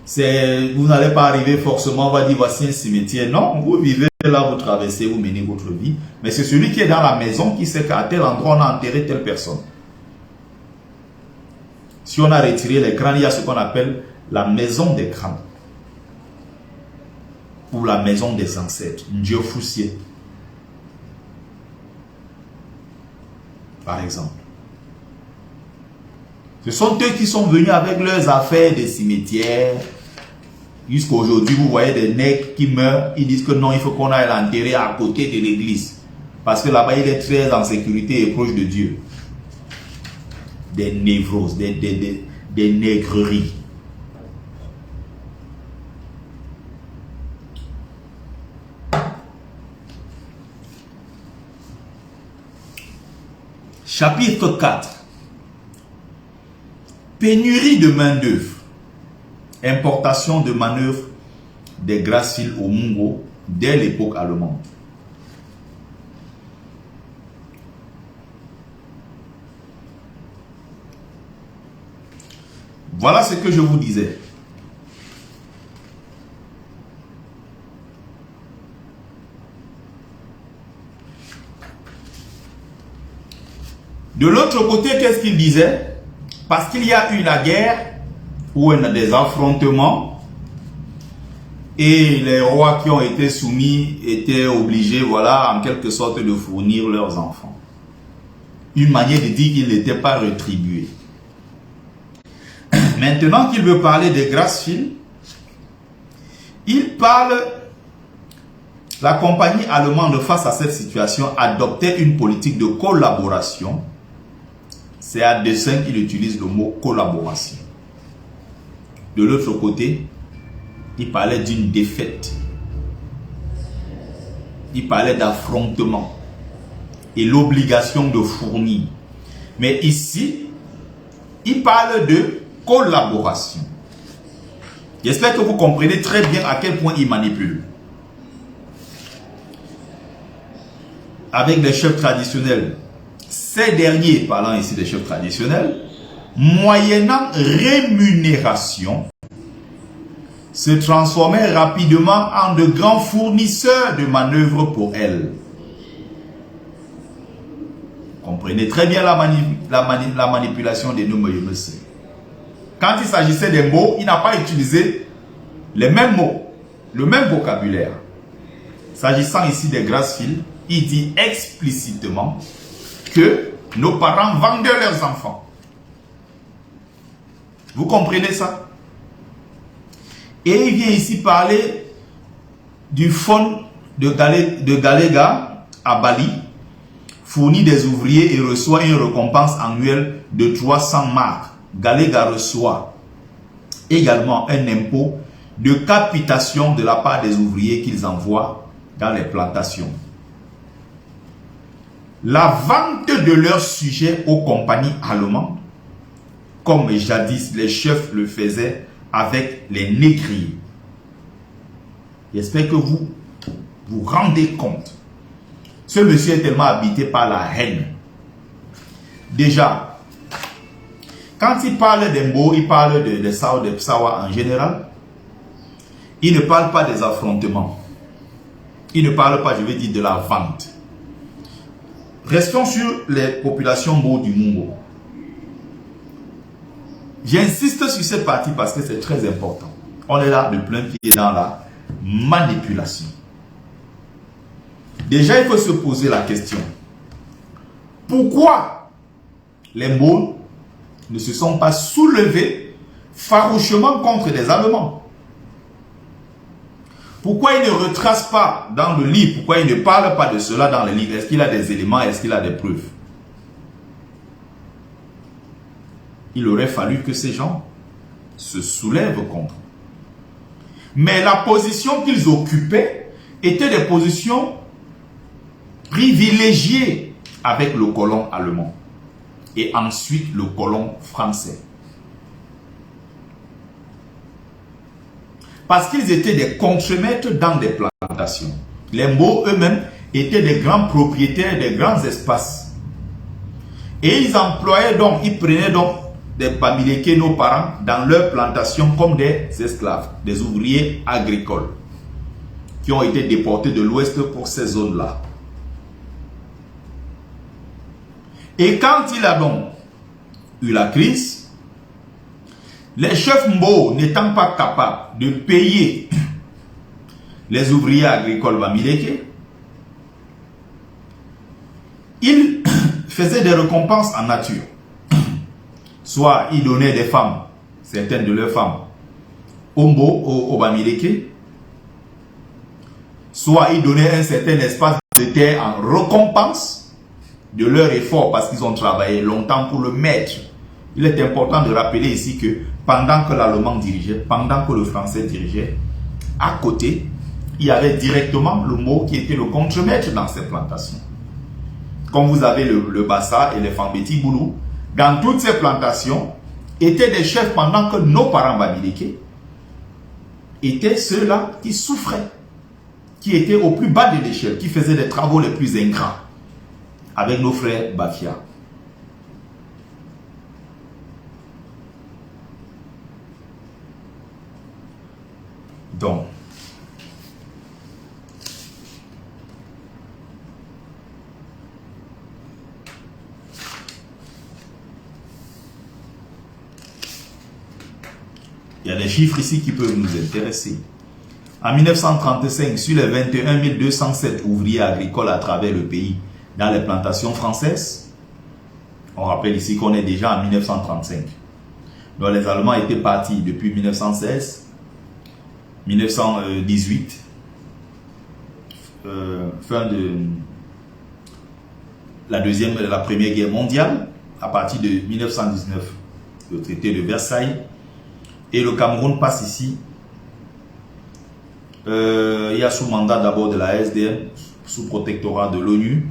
Vous n'allez pas arriver forcément, on va dire voici un cimetière. Non, vous vivez là, vous traversez, vous menez votre vie. Mais c'est celui qui est dans la maison qui sait qu'à tel endroit on a enterré telle personne. Si on a retiré les crânes, il y a ce qu'on appelle la maison des crânes. Ou la maison des ancêtres, Dieu Foussier. Par exemple. Ce sont eux qui sont venus avec leurs affaires des cimetières. Jusqu'à aujourd'hui, vous voyez des nègres qui meurent. Ils disent que non, il faut qu'on aille l'enterrer à côté de l'église. Parce que là-bas, il est très en sécurité et proche de Dieu. Des névroses, des nègreries. Chapitre 4. Pénurie de main-d'œuvre. Importation de manœuvres des Grasfield au Mungo dès l'époque allemande. Voilà ce que je vous disais. De l'autre côté, qu'est-ce qu'il disait? Parce qu'il y a eu la guerre, où il y a des affrontements, et les rois qui ont été soumis étaient obligés, voilà, en quelque sorte de fournir leurs enfants. Une manière de dire qu'ils n'étaient pas rétribués. Maintenant qu'il veut parler des Grasfield, il parle, la compagnie allemande face à cette situation adoptait une politique de collaboration. C'est à dessein qu'il utilise le mot collaboration. De l'autre côté, il parlait d'une défaite. Il parlait d'affrontement et l'obligation de fournir. Mais ici, il parle de collaboration. J'espère que vous comprenez très bien à quel point il manipule. Avec les chefs traditionnels, ces derniers, parlant ici des chefs traditionnels, moyennant rémunération, se transformaient rapidement en de grands fournisseurs de manœuvres pour elles. Comprenez très bien la manipulation des noms. Quand il s'agissait des mots, il n'a pas utilisé les mêmes mots, le même vocabulaire. S'agissant ici des grâces filles, il dit explicitement que nos parents vendaient leurs enfants. Vous comprenez ça? Et il vient ici parler du fonds de Galega à Bali, fournit des ouvriers et reçoit une récompense annuelle de 300 marks. Galega reçoit également un impôt de capitation de la part des ouvriers qu'ils envoient dans les plantations. La vente de leurs sujets aux compagnies allemandes, comme jadis les chefs le faisaient avec les négriers. J'espère que vous vous rendez compte. Ce monsieur est tellement habité par la haine. Déjà, quand il parle d'Embo, il parle de Sawa en général. Il ne parle pas des affrontements. Il ne parle pas, je vais dire, de la vente. Restons sur les populations Mbo du Mungo. J'insiste sur cette partie parce que c'est très important. On est là de plein pied dans la manipulation. Déjà, il faut se poser la question. Pourquoi les Mbo ne se sont pas soulevés farouchement contre les Allemands? Pourquoi il ne retrace pas dans le livre? Pourquoi il ne parle pas de cela dans le livre? Est-ce qu'il a des éléments? Est-ce qu'il a des preuves? Il aurait fallu que ces gens se soulèvent contre. Mais la position qu'ils occupaient était des positions privilégiées avec le colon allemand et ensuite le colon français. Parce qu'ils étaient des contremaîtres dans des plantations. Les Mbo eux-mêmes étaient des grands propriétaires des grands espaces. Et ils employaient donc, ils prenaient donc des Bamileke, nos parents, dans leurs plantations comme des esclaves, des ouvriers agricoles, qui ont été déportés de l'Ouest pour ces zones-là. Et quand il a donc eu la crise, les chefs Mbo n'étant pas capables de payer les ouvriers agricoles Bamileke, ils faisaient des récompenses en nature. Soit ils donnaient des femmes, certaines de leurs femmes, au Bamileke, soit ils donnaient un certain espace de terre en récompense de leur effort parce qu'ils ont travaillé longtemps pour le mettre. Il est important de rappeler ici que pendant que l'Allemand dirigeait, pendant que le Français dirigeait, à côté, il y avait directement le mot qui était le contremaître dans ces plantations. Comme vous avez le Bassa et les Fambeti Boulou, dans toutes ces plantations, étaient des chefs pendant que nos parents Bamileke étaient ceux-là qui souffraient, qui étaient au plus bas de l'échelle, qui faisaient les travaux les plus ingrats avec nos frères Bafia. Donc, il y a des chiffres ici qui peuvent nous intéresser. En 1935, sur les 21 207 ouvriers agricoles à travers le pays, dans les plantations françaises, on rappelle ici qu'on est déjà en 1935. Donc les Allemands étaient partis depuis 1916, 1918, fin de la Première Guerre mondiale, à partir de 1919, le traité de Versailles, et le Cameroun passe ici. Il y a sous mandat d'abord de la SDN, sous protectorat de l'ONU.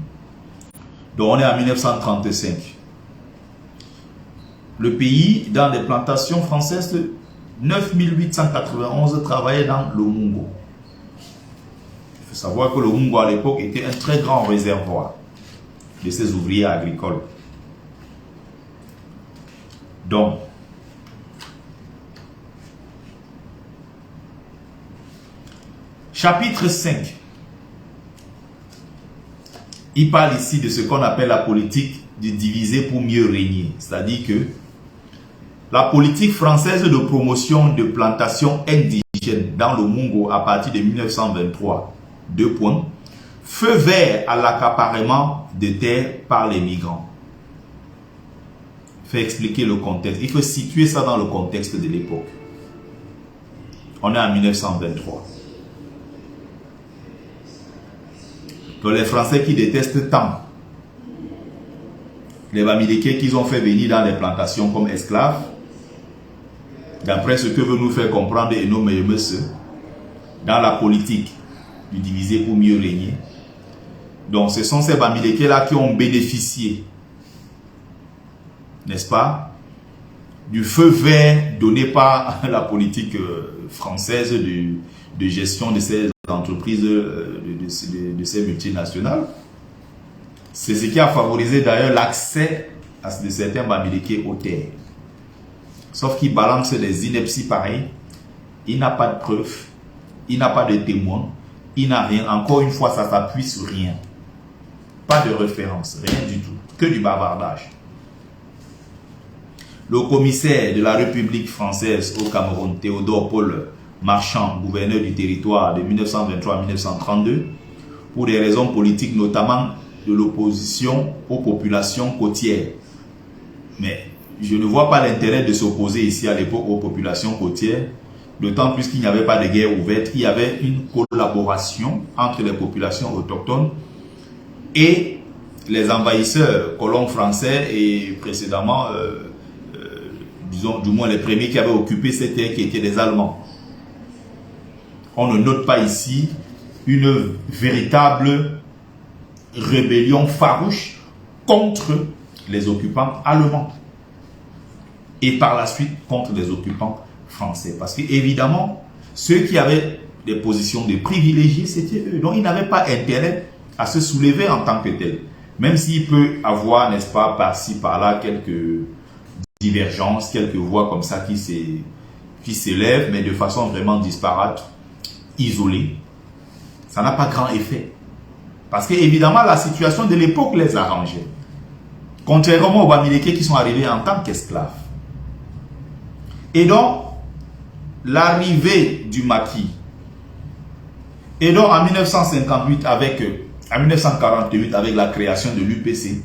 Donc on est en 1935. Le pays, dans les plantations françaises, 9891 travaillaient dans le Mungo. Il faut savoir que le Mungo à l'époque était un très grand réservoir de ces ouvriers agricoles. Donc, chapitre 5. Il parle ici de ce qu'on appelle la politique de diviser pour mieux régner. C'est-à-dire que la politique française de promotion de plantations indigènes dans le Mungo à partir de 1923, 2 points, feu vert à l'accaparement de terres par les migrants. Il faut expliquer le contexte. Il faut situer ça dans le contexte de l'époque. On est en 1923. Donc les Français qui détestent tant les Bamileke qu'ils ont fait venir dans les plantations comme esclaves, d'après ce que veut nous faire comprendre et nos meilleurs messieurs, dans la politique du diviser pour mieux régner. Donc ce sont ces Bamileke là qui ont bénéficié, n'est-ce pas, du feu vert donné par la politique française de gestion de ces entreprises, de ces multinationales. C'est ce qui a favorisé d'ailleurs l'accès de certains Bamileke aux terres. Sauf qu'il balance des inepties pareilles. Il n'a pas de preuves, il n'a pas de témoins, il n'a rien. Encore une fois, ça s'appuie sur rien. Pas de référence, rien du tout. Que du bavardage. Le commissaire de la République française au Cameroun, Théodore Paul Marchand, gouverneur du territoire de 1923 à 1932, pour des raisons politiques, notamment de l'opposition aux populations côtières. Mais je ne vois pas l'intérêt de s'opposer ici à l'époque aux populations côtières, d'autant plus qu'il n'y avait pas de guerre ouverte, il y avait une collaboration entre les populations autochtones et les envahisseurs, colons français et précédemment, disons du moins les premiers qui avaient occupé ces terres qui étaient des Allemands. On ne note pas ici une véritable rébellion farouche contre les occupants allemands et par la suite contre les occupants français. Parce que évidemment, ceux qui avaient des positions de privilégiés, c'était eux. Donc ils n'avaient pas intérêt à se soulever en tant que tel. Même s'il peut avoir, n'est-ce pas, par-ci, par-là, quelques divergences, quelques voix comme ça qui s'élèvent, mais de façon vraiment disparate, isolée. Ça n'a pas grand effet. Parce que évidemment, la situation de l'époque les arrangeait. Contrairement aux Bamileke qui sont arrivés en tant qu'esclaves. Et donc, l'arrivée du maquis. Et donc, en 1948, en 1948, avec la création de l'UPC,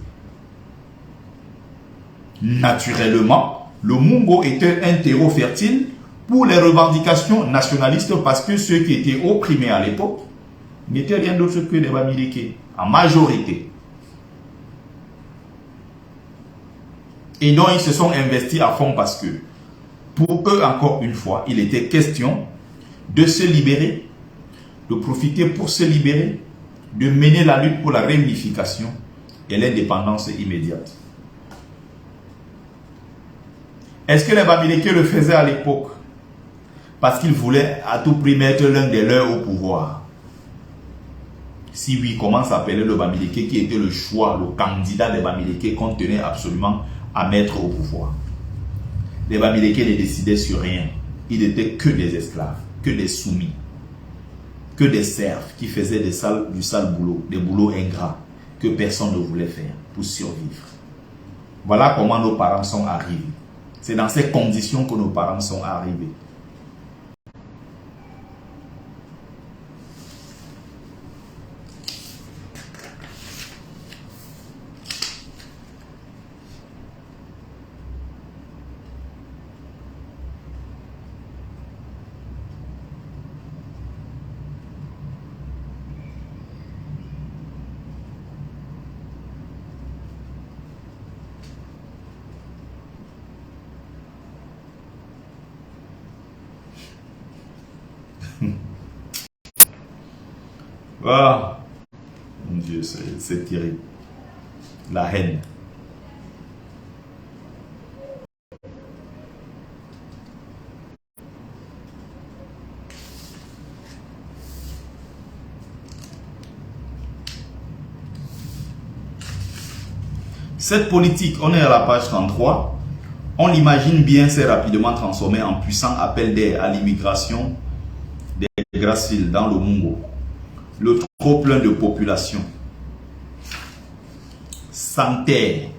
naturellement, le Mungo était un terreau fertile pour les revendications nationalistes parce que ceux qui étaient opprimés à l'époque n'étaient rien d'autre que des Bamileke, en majorité. Et donc, ils se sont investis à fond parce que, pour eux, encore une fois, il était question de se libérer, de profiter pour se libérer, de mener la lutte pour la réunification et l'indépendance immédiate. Est-ce que les Bamileke le faisaient à l'époque parce qu'ils voulaient à tout prix mettre l'un des leurs au pouvoir? Si oui, comment s'appelait le Bamileke qui était le choix, le candidat des Bamileke qu'on tenait absolument à mettre au pouvoir? Les Bamileke ne décidaient sur rien. Ils n'étaient que des esclaves, que des soumis, que des serfs qui faisaient du sale boulot, des boulots ingrats que personne ne voulait faire pour survivre. Voilà comment nos parents sont arrivés. C'est dans ces conditions que nos parents sont arrivés. Ah, mon Dieu, c'est terrible. La haine. Cette politique, on est à la page 33, on l'imagine bien, s'est rapidement transformée en puissant appel d'air à l'immigration des Grassfields dans le Mungo. Le trop plein de population, sans terre,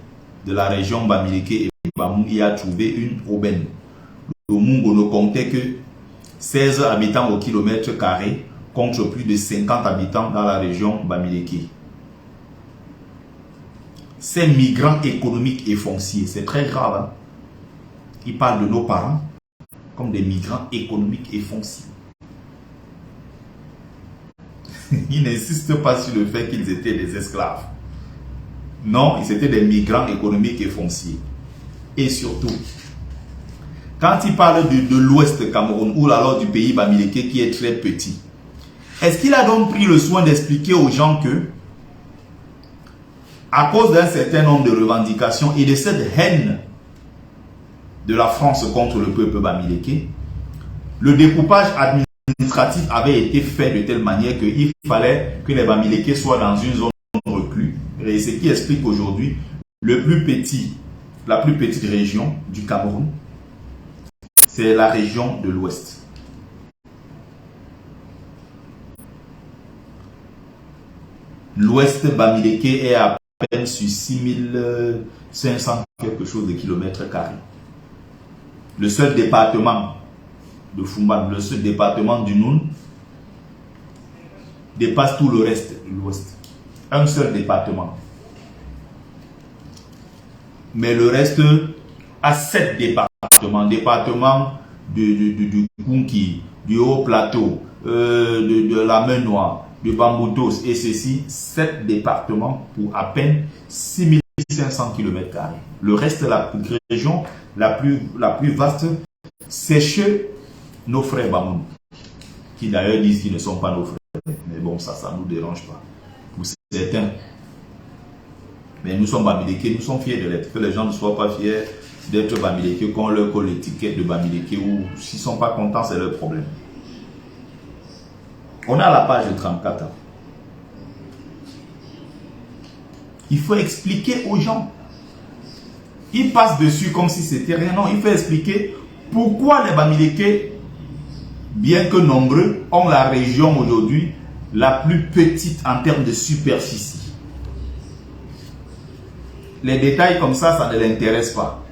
de la région Bamileke et Bamou y a trouvé une aubaine. Le Mungo ne comptait que 16 habitants au kilomètre carré contre plus de 50 habitants dans la région Bamileke. Ces migrants économiques et fonciers, c'est très grave. Hein? Ils parlent de nos parents comme des migrants économiques et fonciers. Ils n'insistent pas sur le fait qu'ils étaient des esclaves. Non, ils étaient des migrants économiques et fonciers. Et surtout, quand ils parlent de l'ouest Cameroun ou alors du pays Bamileke qui est très petit, est-ce qu'il a donc pris le soin d'expliquer aux gens que, à cause d'un certain nombre de revendications et de cette haine de la France contre le peuple Bamileke, le découpage administratif avait été fait de telle manière qu'il fallait que les Bamileke soient dans une zone recluse. Et ce qui explique aujourd'hui la plus petite région du Cameroun, c'est la région de l'Ouest. L'Ouest Bamileke est à peine sur 6500 quelque chose de kilomètres carrés. Le seul département de Fumban, le seul département du Noun, dépasse tout le reste de l'Ouest. Un seul département. Mais le reste a 7 départements. Département du Kunki, du Haut-Plateau, de la Mer Noire, de Bamboutos et ceci, 7 départements pour à peine 6500 km². Le reste de la région la plus vaste, c'est chez nos frères Bamoun, qui d'ailleurs disent qu'ils ne sont pas nos frères. Mais bon, ça ne nous dérange pas. Pour certains. Mais nous sommes Bamileke, nous sommes fiers de l'être. Que les gens ne soient pas fiers d'être Bamileke, qu'on leur colle l'étiquette de Bamileke, ou s'ils ne sont pas contents, c'est leur problème. On a la page 34. Il faut expliquer aux gens. Ils passent dessus comme si c'était rien. Non, il faut expliquer pourquoi les Bamileke, bien que nombreux, ont la région aujourd'hui la plus petite en termes de superficie. Les détails comme ça ne l'intéresse pas.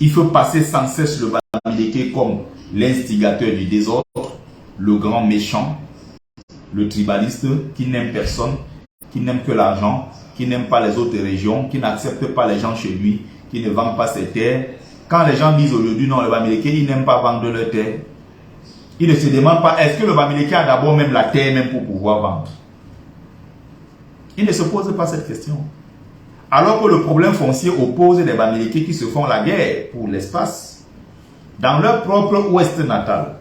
Il faut passer sans cesse le Bamileke comme l'instigateur du désordre, le grand méchant, le tribaliste qui n'aime personne, qui n'aime que l'argent, qui n'aime pas les autres régions, qui n'accepte pas les gens chez lui, qui ne vend pas ses terres. Quand les gens disent aujourd'hui non, le Bamileke, ils n'aiment pas vendre leurs terres. Ils ne se demandent pas, est-ce que le Bamileke a d'abord même la terre même pour pouvoir vendre? Ils ne se posent pas cette question. Alors que le problème foncier oppose les Bamileke qui se font la guerre pour l'espace dans leur propre ouest natal.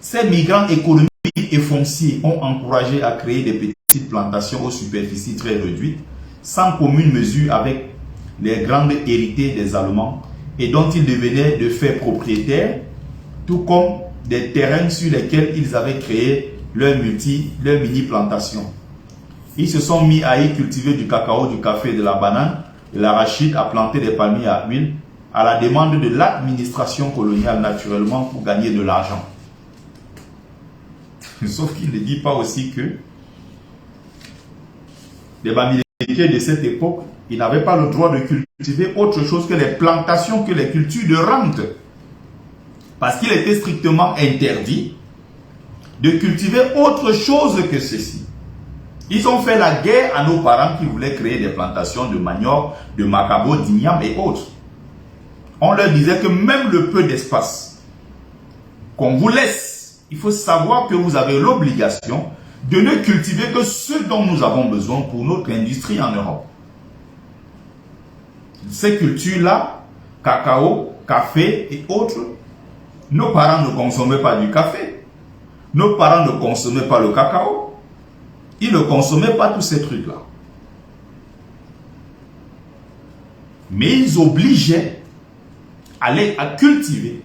Ces migrants économiques et fonciers ont encouragé à créer des petites plantations aux superficies très réduites, sans commune mesure avec les grandes héritées des Allemands et dont ils devenaient de fait propriétaires, tout comme des terrains sur lesquels ils avaient créé leur mini-plantation. Ils se sont mis à y cultiver du cacao, du café, de la banane, de l'arachide, à planter des palmiers à huile, à la demande de l'administration coloniale naturellement pour gagner de l'argent. Sauf qu'il ne dit pas aussi que les Bamileke de cette époque, ils n'avaient pas le droit de cultiver autre chose que les plantations, que les cultures de rente. Parce qu'il était strictement interdit de cultiver autre chose que ceci. Ils ont fait la guerre à nos parents qui voulaient créer des plantations de manioc, de macabo, d'igname et autres. On leur disait que même le peu d'espace qu'on vous laisse, il faut savoir que vous avez l'obligation de ne cultiver que ce dont nous avons besoin pour notre industrie en Europe. Ces cultures-là, cacao, café et autres, nos parents ne consommaient pas du café. Nos parents ne consommaient pas le cacao. Ils ne consommaient pas tous ces trucs-là. Mais ils obligeaient à cultiver.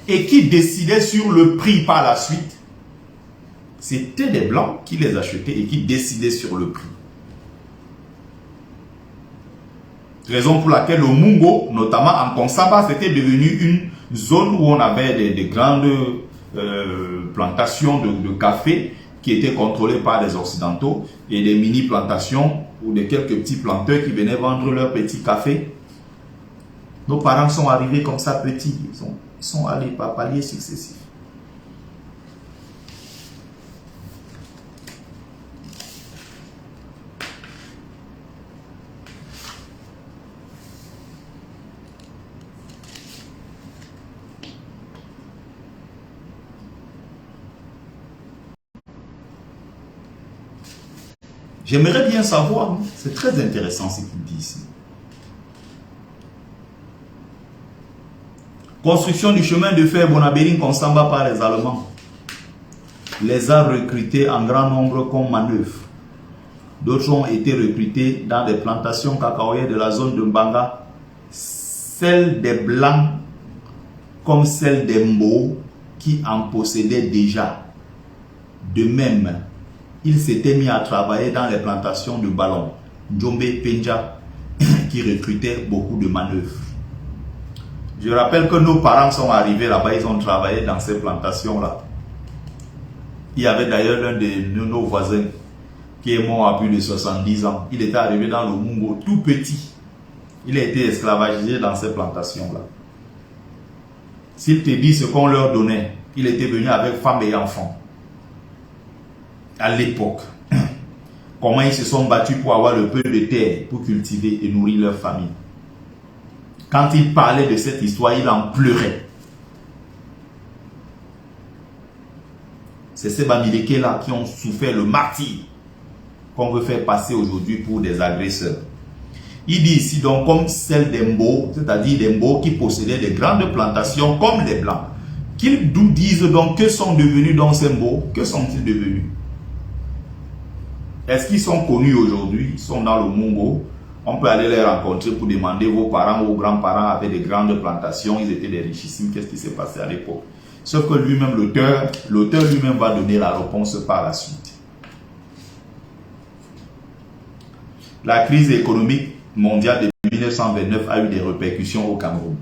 Et qui décidaient sur le prix par la suite, c'était des Blancs qui les achetaient et qui décidaient sur le prix. Raison pour laquelle le Mungo, notamment en Konsaba, c'était devenu une zone où on avait des grandes plantations de café qui étaient contrôlées par les Occidentaux et des mini-plantations ou de quelques petits planteurs qui venaient vendre leur petit café. Nos parents sont arrivés comme ça petits, ils sont allés par paliers successifs. J'aimerais bien savoir, c'est très intéressant ce qu'il dit ici. Construction du chemin de fer Bonabéring-Konsamba par les Allemands. Les a recrutés en grand nombre comme manœuvre. D'autres ont été recrutés dans des plantations cacaoyères de la zone de Mbanga. Celles des Blancs comme celles des Mbo qui en possédaient déjà. De même, il s'était mis à travailler dans les plantations de ballons, Djombe Penja, qui recrutaient beaucoup de manœuvres. Je rappelle que nos parents sont arrivés là-bas, ils ont travaillé dans ces plantations-là. Il y avait d'ailleurs l'un de nos voisins qui est mort à plus de 70 ans. Il était arrivé dans le Mungo tout petit. Il a été esclavagisé dans ces plantations-là. S'il te dit ce qu'on leur donnait, il était venu avec femme et enfants. À l'époque, comment ils se sont battus pour avoir le peu de terre pour cultiver et nourrir leur famille. Quand il parlait de cette histoire, il en pleurait. C'est ces Bamileke-là qui ont souffert le martyre qu'on veut faire passer aujourd'hui pour des agresseurs. Il dit ici donc comme celle des Mbo, c'est-à-dire des Mbo qui possédaient des grandes plantations comme les Blancs. Qu'ils nous disent donc que sont devenus dans ces Mbo, que sont-ils devenus? Est-ce qu'ils sont connus aujourd'hui? Ils sont dans le Mungo. On peut aller les rencontrer pour demander vos parents ou vos grands-parents avaient des grandes plantations, ils étaient des richissimes, qu'est-ce qui s'est passé à l'époque? Sauf que lui-même, l'auteur lui-même va donner la réponse par la suite. La crise économique mondiale de 1929 a eu des répercussions au Cameroun.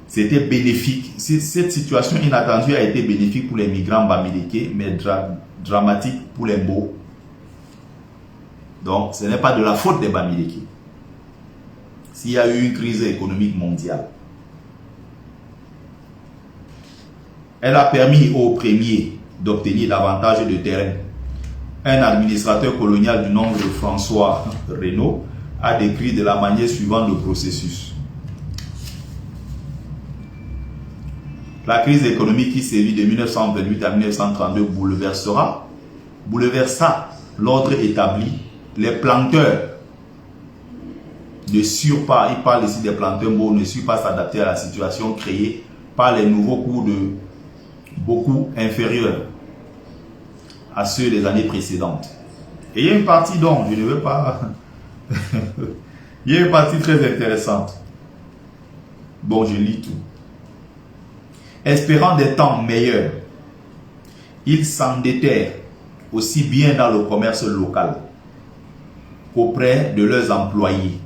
C'était bénéfique. Cette situation inattendue a été bénéfique pour les migrants bamileke, mais dramatique pour les Mbo. Donc, ce n'est pas de la faute des Bamileke. S'il y a eu une crise économique mondiale, elle a permis aux premiers d'obtenir davantage de terrain. Un administrateur colonial du nom de François Reynaud a décrit de la manière suivante le processus. La crise économique qui sévit de 1928 à 1932 bouleversa l'ordre établi. Les planteurs ne surent pas, il parle ici des planteurs Mbo, ne surent pas s'adapter à la situation créée par les nouveaux cours de beaucoup inférieurs à ceux des années précédentes. Et il y a une partie dont je ne veux pas... il y a une partie très intéressante. Bon, je lis tout. Espérant des temps meilleurs, ils s'endettèrent aussi bien dans le commerce local qu'auprès de leurs employés.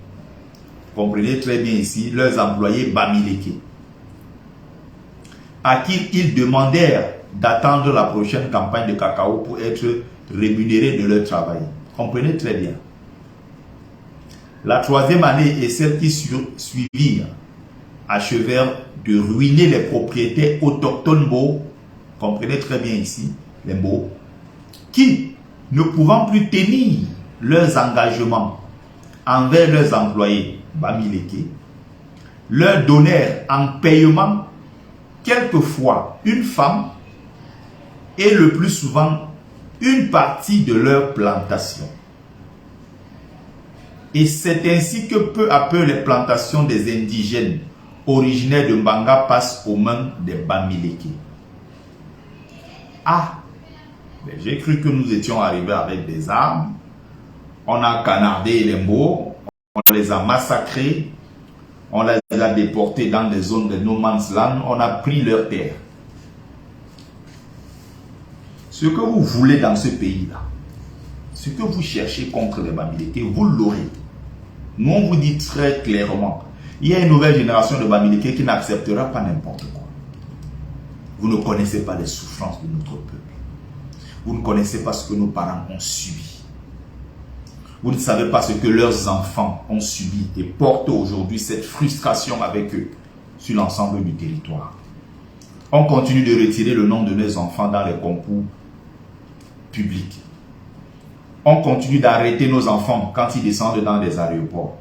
Comprenez très bien ici, leurs employés Bamileke, à qui ils demandèrent d'attendre la prochaine campagne de cacao pour être rémunérés de leur travail. Comprenez très bien. La troisième année et celle qui suivirent achevèrent de ruiner les propriétaires autochtones Mbo, comprenez très bien ici, les Mbo, qui, ne pouvant plus tenir leurs engagements envers leurs employés Bamileke, leur donnèrent en paiement quelquefois une femme et le plus souvent une partie de leur plantation. Et c'est ainsi que peu à peu les plantations des indigènes originaires de Mbanga passent aux mains des Bamileke. Ah, j'ai cru que nous étions arrivés avec des armes. On a canardé les Mbo, on les a massacrés, on les a déportés dans des zones de no man's land, on a pris leurs terres. Ce que vous voulez dans ce pays-là, ce que vous cherchez contre les Bamileke, vous l'aurez. Nous, on vous dit très clairement, il y a une nouvelle génération de Bamileke qui n'acceptera pas n'importe quoi. Vous ne connaissez pas les souffrances de notre peuple. Vous ne connaissez pas ce que nos parents ont subi. Vous ne savez pas ce que leurs enfants ont subi et portent aujourd'hui cette frustration avec eux sur l'ensemble du territoire. On continue de retirer le nom de nos enfants dans les concours publics. On continue d'arrêter nos enfants quand ils descendent dans les aéroports.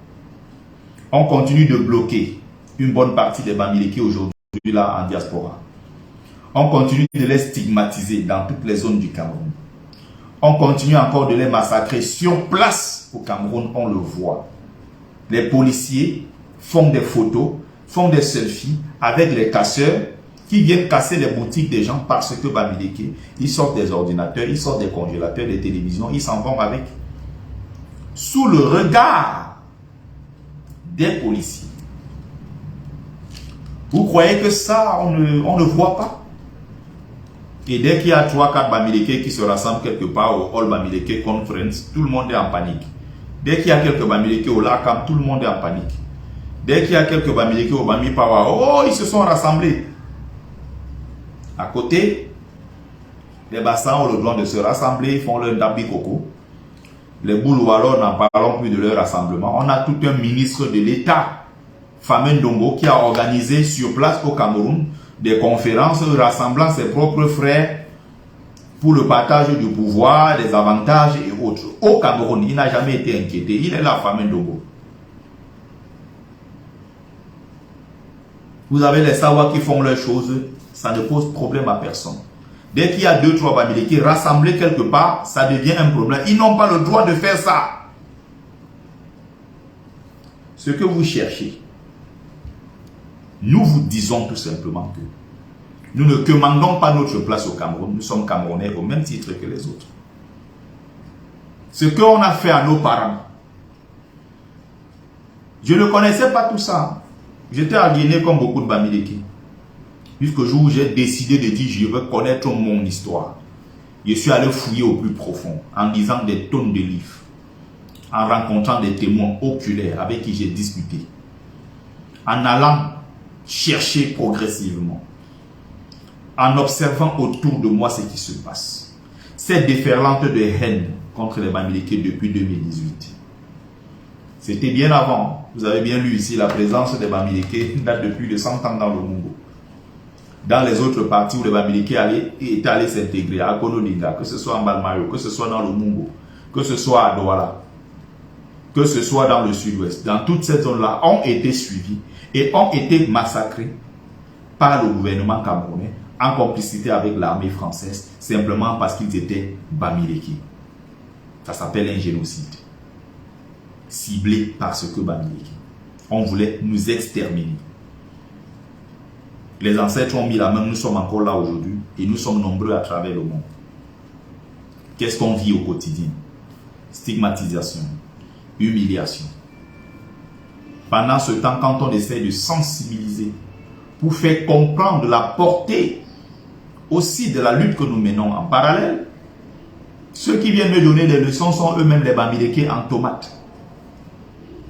On continue de bloquer une bonne partie des Bamileke aujourd'hui là en diaspora. On continue de les stigmatiser dans toutes les zones du Cameroun. On continue encore de les massacrer sur place au Cameroun, on le voit. Les policiers font des photos, font des selfies avec les casseurs qui viennent casser les boutiques des gens parce que Bamileke, ils sortent des ordinateurs, ils sortent des congélateurs, des télévisions, ils s'en vont avec. Sous le regard des policiers. Vous croyez que ça, on ne voit pas? Et dès qu'il y a 3-4 Bamileke qui se rassemblent quelque part au All Bamileke Conference, tout le monde est en panique. Dès qu'il y a quelques Bamileke au Lakam, tout le monde est en panique. Dès qu'il y a quelques Bamileke au Bami Pawa, oh, ils se sont rassemblés. À côté, les Bassans ont le droit de se rassembler, ils font leur Dabi Koko. Les Bouloualos, n'en parlons plus de leur rassemblement. On a tout un ministre de l'État, Famen Dongo, qui a organisé sur place au Cameroun des conférences rassemblant ses propres frères pour le partage du pouvoir, des avantages et autres. Au Cameroun, il n'a jamais été inquiété. Il est là, Famen Dongo. Vous avez les Sawa qui font leurs choses, ça ne pose problème à personne. Dès qu'il y a 2-3 Bamileke rassemblés quelque part, ça devient un problème. Ils n'ont pas le droit de faire ça. Ce que vous cherchez, nous vous disons tout simplement que nous ne commandons pas notre place au Cameroun. Nous sommes Camerounais au même titre que les autres. Ce qu'on a fait à nos parents, je ne connaissais pas tout ça. J'étais aliéné comme beaucoup de Bamileke. Jusqu'au jour où j'ai décidé de dire je veux connaître mon histoire. Je suis allé fouiller au plus profond en lisant des tonnes de livres, en rencontrant des témoins oculaires avec qui j'ai discuté, en allant chercher progressivement, en observant autour de moi ce qui se passe. Cette déferlante de haine contre les Bamileke depuis 2018. C'était bien avant. Vous avez bien lu ici la présence des Bamileke date de plus de 100 ans dans le Mungo. Dans les autres parties où les Bamileke étaient allés s'intégrer, à Konodinga, que ce soit en Balmayo, que ce soit dans le Mungo, que ce soit à Douala, que ce soit dans le sud-ouest, dans toutes ces zones-là, ont été suivis et ont été massacrés par le gouvernement camerounais en complicité avec l'armée française, simplement parce qu'ils étaient Bamileke. Ça s'appelle un génocide. Ciblé parce que Bamileke. On voulait nous exterminer. Les ancêtres ont mis la main, nous sommes encore là aujourd'hui et nous sommes nombreux à travers le monde. Qu'est-ce qu'on vit au quotidien? Stigmatisation, humiliation. Pendant ce temps, quand on essaie de sensibiliser pour faire comprendre la portée aussi de la lutte que nous menons en parallèle, ceux qui viennent me donner des leçons sont eux-mêmes les Bamileke en tomates.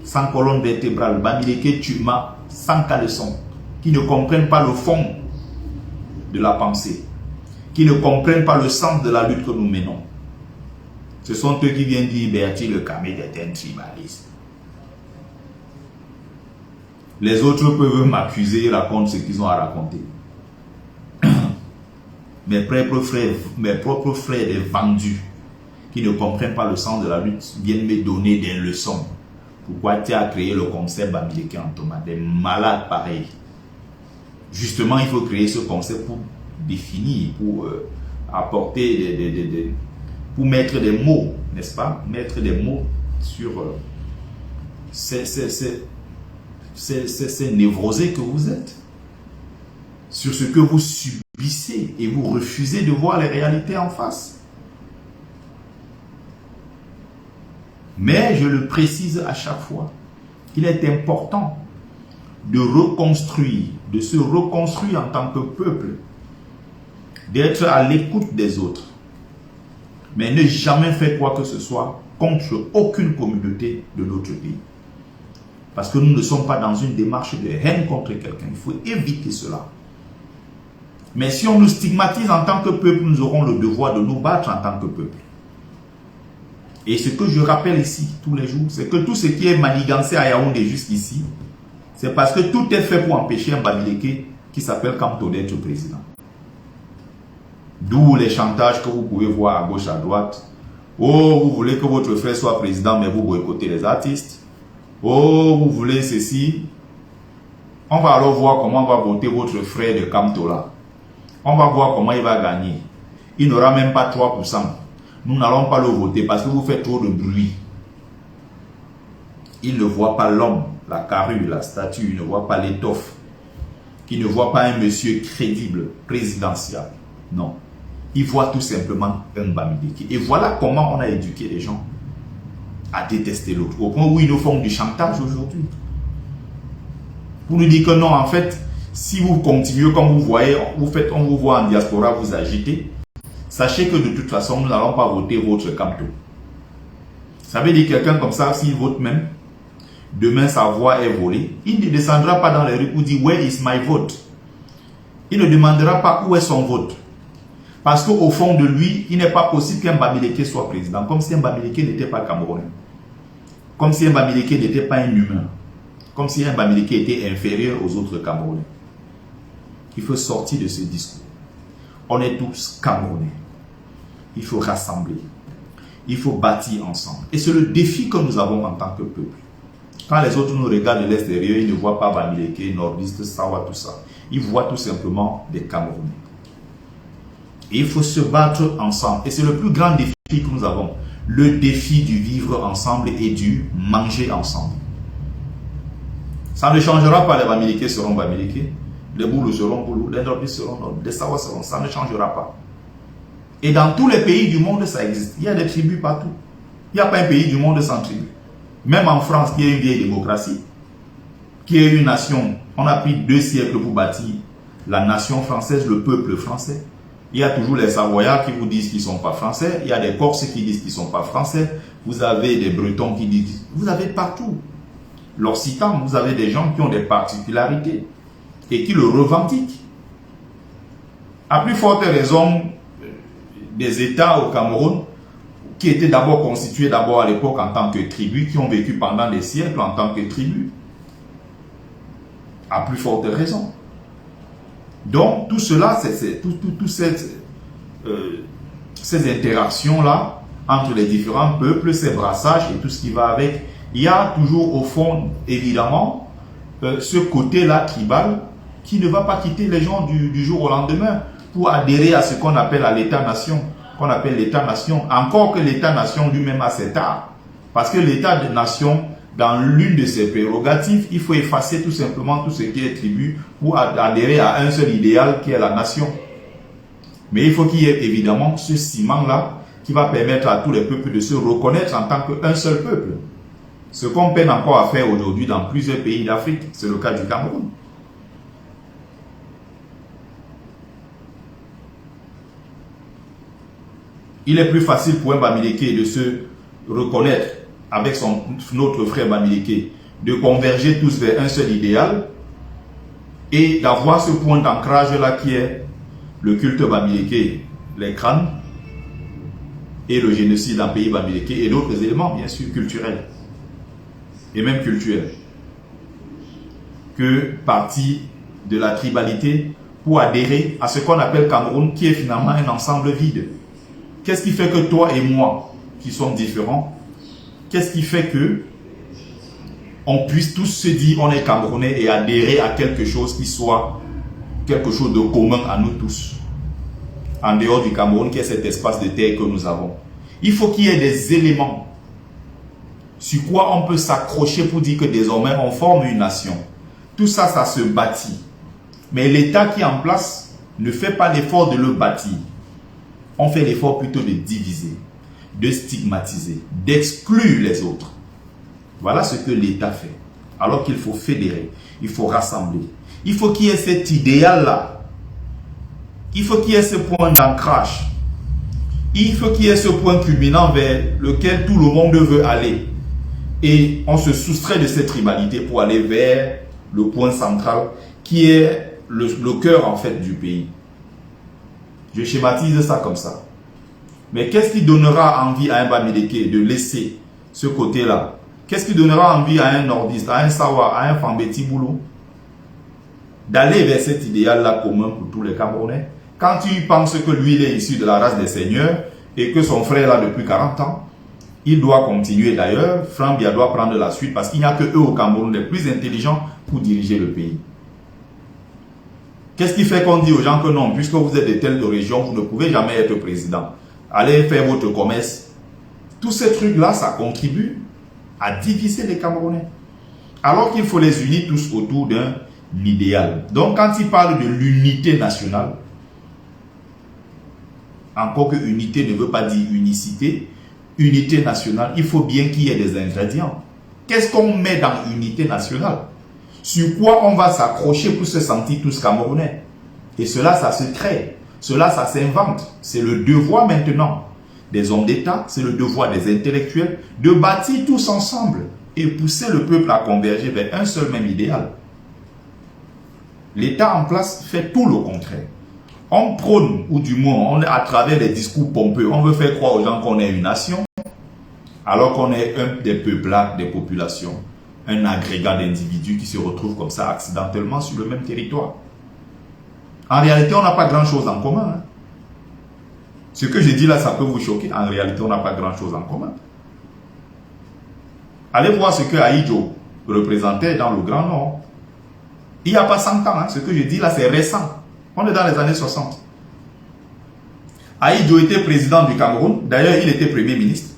Sans colonne vertébrale, Bamileke Tuma, sans caleçon, qui ne comprennent pas le fond de la pensée, qui ne comprennent pas le sens de la lutte que nous menons. Ce sont eux qui viennent dire Bertie le Camé est un tribaliste. Les autres peuvent m'accuser et raconter ce qu'ils ont à raconter. Mes propres frères des vendus qui ne comprennent pas le sens de la lutte viennent me donner des leçons. Pourquoi tu as créé le concept Bamileke en tomate? Des malades pareils. Justement, il faut créer ce concept pour définir, pour apporter pour mettre des mots, n'est-ce pas? Mettre des mots sur ces névrosés que vous êtes, sur ce que vous subissez et vous refusez de voir les réalités en face. Mais je le précise à chaque fois, il est important de reconstruire, de se reconstruire en tant que peuple, d'être à l'écoute des autres, mais ne jamais faire quoi que ce soit contre aucune communauté de notre pays. Parce que nous ne sommes pas dans une démarche de haine contre quelqu'un. Il faut éviter cela. Mais si on nous stigmatise en tant que peuple, nous aurons le devoir de nous battre en tant que peuple. Et ce que je rappelle ici, tous les jours, c'est que tout ce qui est manigancé à Yaoundé jusqu'ici, c'est parce que tout est fait pour empêcher un Bamileke qui s'appelle Kamto d'être président. D'où les chantages que vous pouvez voir à gauche, à droite. Oh, vous voulez que votre frère soit président, mais vous boycottez les artistes. Oh, vous voulez ceci. On va alors voir comment va voter votre frère de Kamto là. On va voir comment il va gagner. Il n'aura même pas 3%. Nous n'allons pas le voter parce que vous faites trop de bruit. Il ne voit pas l'homme, la carrure, la statue, il ne voit pas l'étoffe. Il ne voit pas un monsieur crédible, présidentiel. Non. Il voit tout simplement un Bamileke. Et voilà comment on a éduqué les gens à détester l'autre. Au point où ils nous font du chantage aujourd'hui. Pour nous dire que non, en fait, si vous continuez comme vous voyez, on vous voit en diaspora, vous agitez, sachez que de toute façon, nous n'allons pas voter votre Kamto. Ça veut dire quelqu'un comme ça, s'il vote même, demain sa voix est volée, il ne descendra pas dans les rues pour dire « Where is my vote ?» Il ne demandera pas où est son vote. Parce qu'au fond de lui, il n'est pas possible qu'un Bamileke soit président, comme si un Bamileke n'était pas Camerounais. Comme si un Bamileke n'était pas un humain. Comme si un Bamileke était inférieur aux autres Camerounais. Il faut sortir de ce discours. On est tous Camerounais. Il faut rassembler. Il faut bâtir ensemble. Et c'est le défi que nous avons en tant que peuple. Quand les autres nous regardent de l'extérieur, ils ne voient pas Bamileke, nordiste, Sawa, tout ça. Ils voient tout simplement des Camerounais. Et il faut se battre ensemble. Et c'est le plus grand défi que nous avons. Le défi du vivre ensemble et du manger ensemble. Ça ne changera pas. Les Bamileke seront Bamileke. Les Boulous seront Boulous. Les nordistes seront nordistes. Les Sawa seront. Ça ne changera pas. Et dans tous les pays du monde, ça existe. Il y a des tribus partout. Il n'y a pas un pays du monde sans tribu. Même en France, qui est une vieille démocratie, qui est une nation, on a pris 2 siècles pour bâtir la nation française, le peuple français. Il y a toujours les Savoyards qui vous disent qu'ils ne sont pas français. Il y a des Corses qui disent qu'ils ne sont pas français. Vous avez des Bretons qui disent... Vous avez partout. L'Occitan, vous avez des gens qui ont des particularités et qui le revendiquent. À plus forte raison, des États au Cameroun qui étaient d'abord constitués à l'époque en tant que tribus, qui ont vécu pendant des siècles en tant que tribus. À plus forte raison. Donc, tout cela, ces interactions-là entre les différents peuples, ces brassages et tout ce qui va avec, il y a toujours au fond, évidemment, ce côté-là tribal qui ne va pas quitter les gens du jour au lendemain pour adhérer à ce qu'on appelle à l'État-nation, encore que l'État-nation lui-même a cet art. Parce que l'État-nation, dans l'une de ses prérogatives, il faut effacer tout simplement tout ce qui est tribu pour adhérer à un seul idéal qui est la nation. Mais il faut qu'il y ait évidemment ce ciment-là qui va permettre à tous les peuples de se reconnaître en tant qu'un seul peuple. Ce qu'on peine encore à faire aujourd'hui dans plusieurs pays d'Afrique, c'est le cas du Cameroun. Il est plus facile pour un Bamileke de se reconnaître avec notre frère Bamileke, de converger tous vers un seul idéal et d'avoir ce point d'ancrage-là qui est le culte Bamileke, les crânes et le génocide dans le pays Bamileke et d'autres éléments, bien sûr, culturels et même culturels, que partie de la tribalité pour adhérer à ce qu'on appelle Cameroun, qui est finalement un ensemble vide. Qu'est-ce qui fait que toi et moi, qui sommes différents, qu'est-ce qui fait que on puisse tous se dire on est Camerounais et adhérer à quelque chose qui soit quelque chose de commun à nous tous, en dehors du Cameroun, qui est cet espace de terre que nous avons. Il faut qu'il y ait des éléments sur quoi on peut s'accrocher pour dire que désormais on forme une nation. Tout ça, ça se bâtit. Mais l'État qui est en place ne fait pas l'effort de le bâtir. On fait l'effort plutôt de diviser, de stigmatiser, d'exclure les autres. Voilà ce que l'État fait. Alors qu'il faut fédérer, il faut rassembler. Il faut qu'il y ait cet idéal-là. Il faut qu'il y ait ce point d'ancrage. Il faut qu'il y ait ce point culminant vers lequel tout le monde veut aller. Et on se soustrait de cette tribalité pour aller vers le point central qui est le cœur en fait du pays. Je schématise ça comme ça. Mais qu'est-ce qui donnera envie à un Bamileke de laisser ce côté-là? Qu'est-ce qui donnera envie à un nordiste, à un Sawa, à un Fambeti Boulou d'aller vers cet idéal-là commun pour tous les Camerounais? Quand tu penses que lui, il est issu de la race des seigneurs et que son frère là depuis 40 ans, il doit continuer d'ailleurs, Frambia doit prendre la suite parce qu'il n'y a que eux au Cameroun les plus intelligents pour diriger le pays. Qu'est-ce qui fait qu'on dit aux gens que non, puisque vous êtes de telle région, vous ne pouvez jamais être président. Allez faire votre commerce. Tous ces trucs-là, ça contribue à diviser les Camerounais. Alors qu'il faut les unir tous autour d'un idéal. Donc quand il parle de l'unité nationale, encore que unité ne veut pas dire unicité, unité nationale, il faut bien qu'il y ait des ingrédients. Qu'est-ce qu'on met dans unité nationale? Sur quoi on va s'accrocher pour se sentir tous Camerounais? Et cela, ça se crée. Cela, ça s'invente. C'est le devoir maintenant des hommes d'État, c'est le devoir des intellectuels de bâtir tous ensemble et pousser le peuple à converger vers un seul même idéal. L'État en place fait tout le contraire. On prône, ou du moins, à travers les discours pompeux, on veut faire croire aux gens qu'on est une nation, alors qu'on est un des peuplades des populations, un agrégat d'individus qui se retrouvent comme ça accidentellement sur le même territoire. En réalité, on n'a pas grand-chose en commun. Ce que je dis là, ça peut vous choquer. En réalité, on n'a pas grand-chose en commun. Allez voir ce que Ahidjo représentait dans le Grand Nord. Il n'y a pas 100 ans. Ce que je dis là, c'est récent. On est dans les années 60. Ahidjo était président du Cameroun. D'ailleurs, il était premier ministre.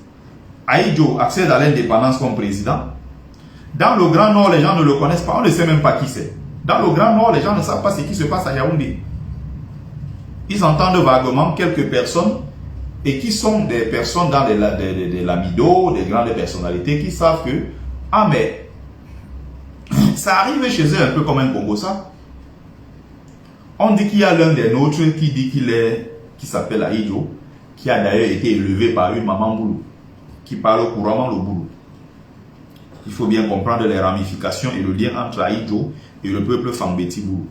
Ahidjo accède à l'indépendance comme président. Dans le Grand Nord, les gens ne le connaissent pas. On ne sait même pas qui c'est. Dans le Grand Nord, les gens ne savent pas ce qui se passe à Yaoundé. Ils entendent vaguement quelques personnes et qui sont des personnes dans des lamidos, des grandes personnalités qui savent que, ah mais, ça arrive chez eux un peu comme un Congo ça. On dit qu'il y a l'un des nôtres qui dit qui s'appelle Ahidjo, qui a d'ailleurs été élevé par une maman boulou, qui parle couramment le boulou. Il faut bien comprendre les ramifications et le lien entre Ahidjo et le peuple Fambeti boulou.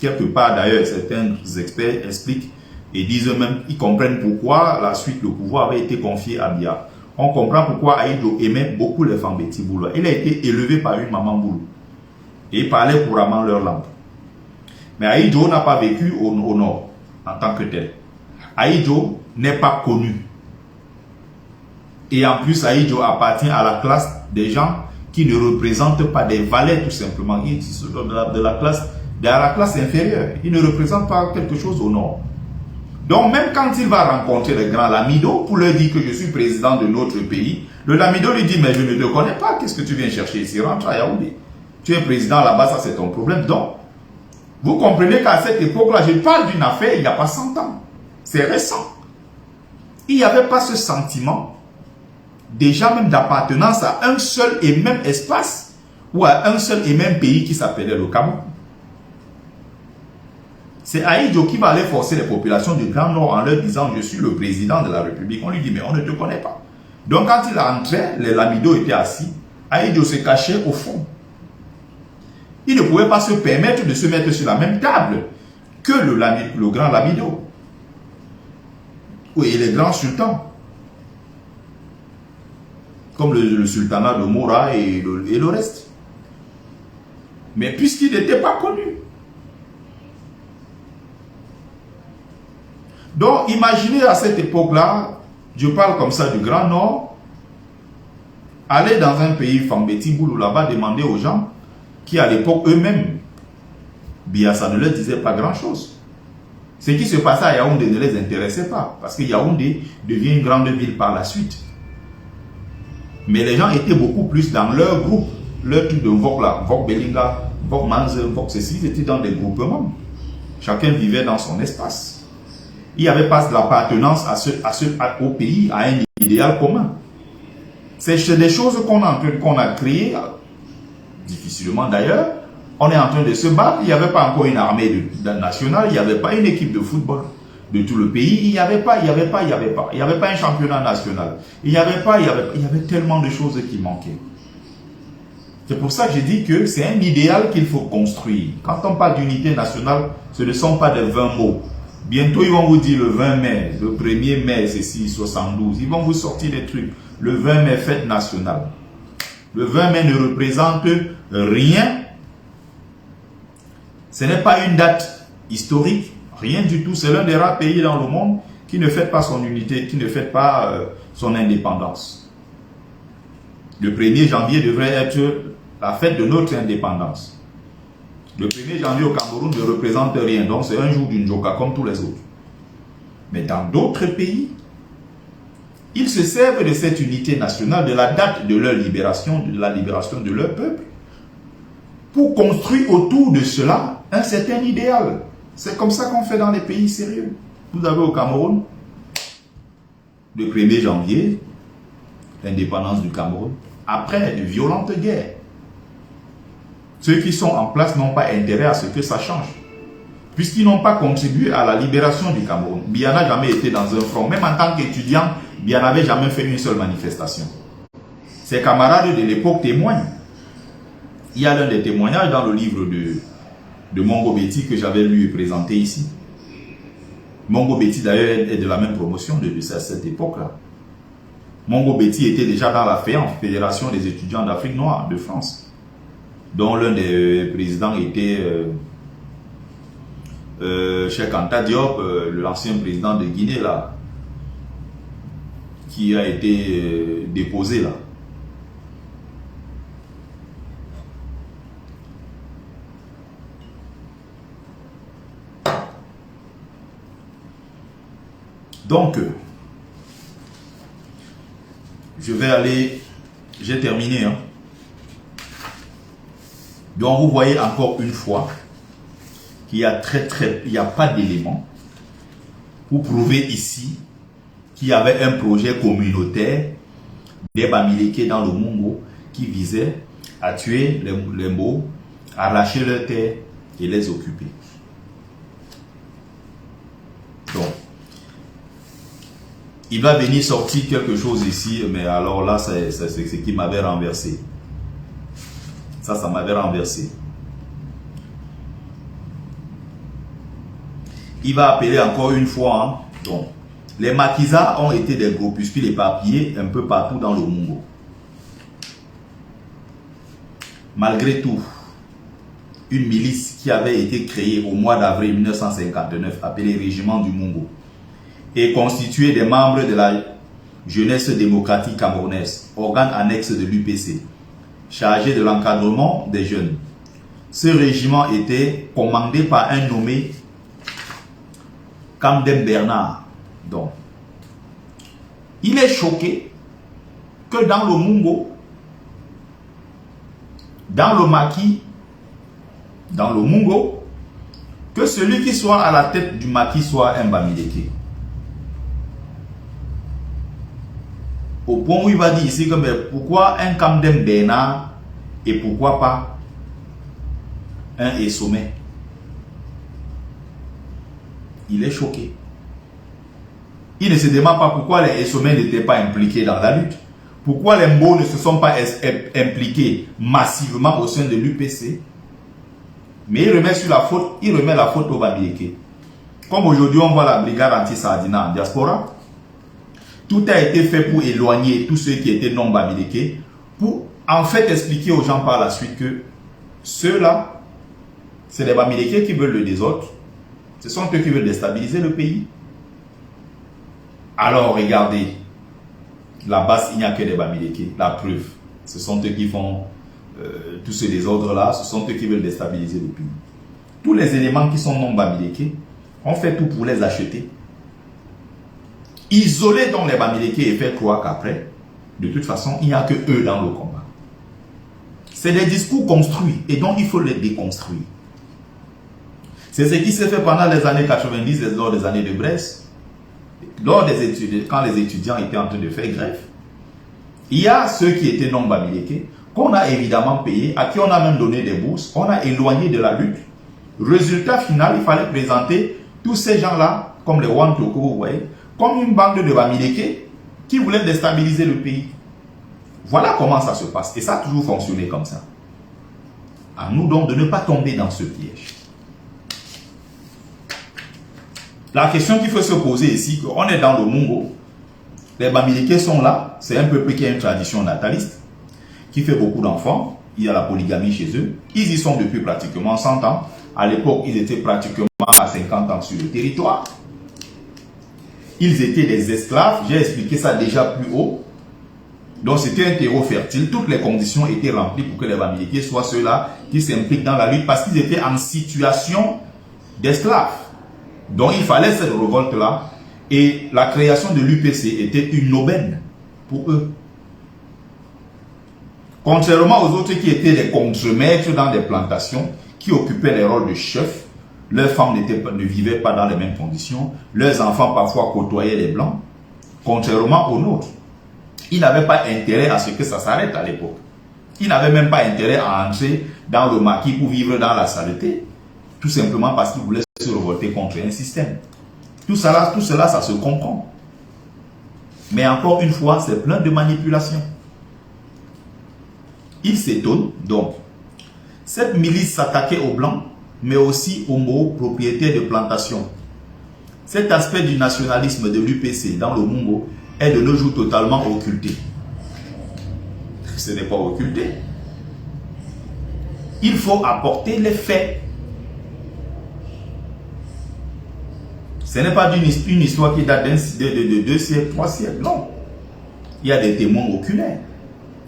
Quelque part d'ailleurs, certains experts expliquent et disent même, ils comprennent pourquoi la suite, le pouvoir avait été confié à Biya. On comprend pourquoi Ahidjo aimait beaucoup les Fambeti boulou. Il a été élevé par une maman boulou. Et il parlait couramment leur langue. Mais Ahidjo n'a pas vécu au nord en tant que tel. Ahidjo n'est pas connu. Et en plus, Ahidjo appartient à la classe des gens qui ne représentent pas des valets tout simplement. Ils sont de la classe inférieure. Ils ne représentent pas quelque chose au nord. Donc même quand il va rencontrer le grand Lamido pour leur dire que je suis président de notre pays, le Lamido lui dit mais je ne te connais pas, qu'est-ce que tu viens chercher ici? Rentre à Yaoundé. Tu es président là-bas, ça c'est ton problème. Donc, vous comprenez qu'à cette époque-là, je parle d'une affaire il n'y a pas 100 ans. C'est récent. Il n'y avait pas ce sentiment, déjà même d'appartenance à un seul et même espace ou à un seul et même pays qui s'appelait le Cameroun. C'est Ahidjo qui va aller forcer les populations du Grand Nord en leur disant « Je suis le président de la République ». On lui dit « Mais on ne te connaît pas ». Donc quand il entrait, les Lamidos étaient assis. Ahidjo se cachait au fond. Il ne pouvait pas se permettre de se mettre sur la même table que le grand Lamido. Oui, et les grands sultans. Comme le sultanat de Moura et le reste. Mais puisqu'il n'était pas connu. Donc, imaginez à cette époque-là, je parle comme ça du Grand Nord, aller dans un pays Fambeti Boulou là-bas, demander aux gens qui à l'époque eux-mêmes, Biya, ça ne leur disait pas grand-chose. Ce qui se passait à Yaoundé ne les intéressait pas, parce que Yaoundé devient une grande ville par la suite. Mais les gens étaient beaucoup plus dans leur groupe, leur truc de Vok là, Vok Belinga, Vok Manze, Vok ceci, ils étaient dans des groupements. Chacun vivait dans son espace. Il n'y avait pas l'appartenance au pays, à un idéal commun. C'est des choses qu'on a créées, difficilement d'ailleurs. On est en train de se battre. Il n'y avait pas encore une armée nationale, il n'y avait pas une équipe de football de tout le pays. Il n'y avait pas un championnat national. Il y avait tellement de choses qui manquaient. C'est pour ça que je dis que c'est un idéal qu'il faut construire. Quand on parle d'unité nationale, ce ne sont pas des 20 mots. Bientôt, ils vont vous dire le 20 mai, le 1er mai, c'est 672. Ils vont vous sortir des trucs. Le 20 mai, fête nationale. Le 20 mai ne représente rien. Ce n'est pas une date historique, rien du tout. C'est l'un des rares pays dans le monde qui ne fête pas son unité, qui ne fête pas son indépendance. Le 1er janvier devrait être la fête de notre indépendance. Le 1er janvier au Cameroun ne représente rien, donc c'est un jour d'une joka comme tous les autres. Mais dans d'autres pays, ils se servent de cette unité nationale, de la date de leur libération, de la libération de leur peuple, pour construire autour de cela un certain idéal. C'est comme ça qu'on fait dans les pays sérieux. Vous avez au Cameroun, le 1er janvier, l'indépendance du Cameroun, après de violentes guerres. Ceux qui sont en place n'ont pas intérêt à ce que ça change, puisqu'ils n'ont pas contribué à la libération du Cameroun. Biya n'a jamais été dans un front. Même en tant qu'étudiant, Biya n'avait jamais fait une seule manifestation. Ses camarades de l'époque témoignent. Il y a l'un des témoignages dans le livre de Mongo Betty que j'avais lu et présenté ici. Mongo Betty d'ailleurs est de la même promotion de cette époque-là. Mongo Betty était déjà dans la FEAN, Fédération des étudiants d'Afrique noire de France, dont l'un des présidents était Cheikh Anta Diop, l'ancien président de Guinée là, qui a été déposé là. Donc, je vais aller, j'ai terminé. Hein. Donc, vous voyez encore une fois qu'il y a il n'y a pas d'éléments pour prouver ici qu'il y avait un projet communautaire des Bamileke dans le Mungo qui visait à tuer les Mbo, arracher leurs terres et les occuper. Donc, il va venir sortir quelque chose ici, mais alors là, c'est ce qui m'avait renversé. Ça m'avait renversé. Il va appeler encore une fois. Hein. Donc, les Maquisards ont été des groupuscules éparpillés un peu partout dans le Mungo. Malgré tout, une milice qui avait été créée au mois d'avril 1959, appelée Régiment du Mungo, et constituée des membres de la Jeunesse démocratique camerounaise, organe annexe de l'UPC, chargé de l'encadrement des jeunes. Ce régiment était commandé par un nommé Kamdem Bernard. Donc, il est choqué que dans le Mungo, dans le maquis, dans le Mungo, que celui qui soit à la tête du maquis soit un Bamileke. Au point où il va dire ici que mais pourquoi un Kamdem Bernard et pourquoi pas un Essomé. Il est choqué. Il ne se demande pas pourquoi les Essomé n'étaient pas impliqués dans la lutte. Pourquoi les Mbo ne se sont pas impliqués massivement au sein de l'UPC. Mais il remet la faute au Bamileke. Comme aujourd'hui on voit la brigade anti-Sardina en diaspora, tout a été fait pour éloigner tous ceux qui étaient non Bamileke, pour en fait expliquer aux gens par la suite que ceux-là, c'est les Bamileke qui veulent le désordre, ce sont eux qui veulent déstabiliser le pays. Alors regardez, la base, il n'y a que des Bamileke, la preuve, ce sont eux qui font tous ces désordres-là, ce sont eux qui veulent déstabiliser le pays. Tous les éléments qui sont non Bamileke, on fait tout pour les acheter. Isoler donc les Bamileke et faire croire qu'après, de toute façon, il n'y a que eux dans le combat. C'est des discours construits et donc il faut les déconstruire. C'est ce qui s'est fait pendant les années 90, lors des années de Brest, lors des études, quand les étudiants étaient en train de faire grève. Il y a ceux qui étaient non Bamileke, qu'on a évidemment payé, à qui on a même donné des bourses, on a éloigné de la lutte. Résultat final, il fallait présenter tous ces gens-là, comme les Wantoko, vous voyez, comme une bande de Bamileke qui voulait déstabiliser le pays. Voilà comment ça se passe. Et ça a toujours fonctionné comme ça. À nous donc de ne pas tomber dans ce piège. La question qu'il faut se poser ici, on est dans le Mungo. Les Bamileke sont là. C'est un peuple qui a une tradition nataliste, qui fait beaucoup d'enfants. Il y a la polygamie chez eux. Ils y sont depuis pratiquement 100 ans. À l'époque, ils étaient pratiquement à 50 ans sur le territoire. Ils étaient des esclaves. J'ai expliqué ça déjà plus haut. Donc c'était un terreau fertile. Toutes les conditions étaient remplies pour que les Bamileke soient ceux-là qui s'impliquent dans la lutte parce qu'ils étaient en situation d'esclaves. Donc il fallait cette révolte-là. Et la création de l'UPC était une aubaine pour eux. Contrairement aux autres qui étaient des contremaîtres dans des plantations, qui occupaient les rôles de chefs, leurs femmes ne vivaient pas dans les mêmes conditions, leurs enfants parfois côtoyaient les blancs, contrairement aux nôtres. Ils n'avaient pas intérêt à ce que ça s'arrête à l'époque. Ils n'avaient même pas intérêt à entrer dans le maquis pour vivre dans la saleté, tout simplement parce qu'ils voulaient se révolter contre un système. Tout cela, ça se comprend. Mais encore une fois, c'est plein de manipulations. Ils s'étonnent donc. Cette milice s'attaquait aux Blancs, mais aussi aux Mo, propriétaires de plantations. Cet aspect du nationalisme de l'UPC dans le Mungo est de nos jours totalement occulté. Ce n'est pas occulté. Il faut apporter les faits. Ce n'est pas une histoire qui date de 2 siècles, 3 siècles, non. Il y a des témoins oculaires.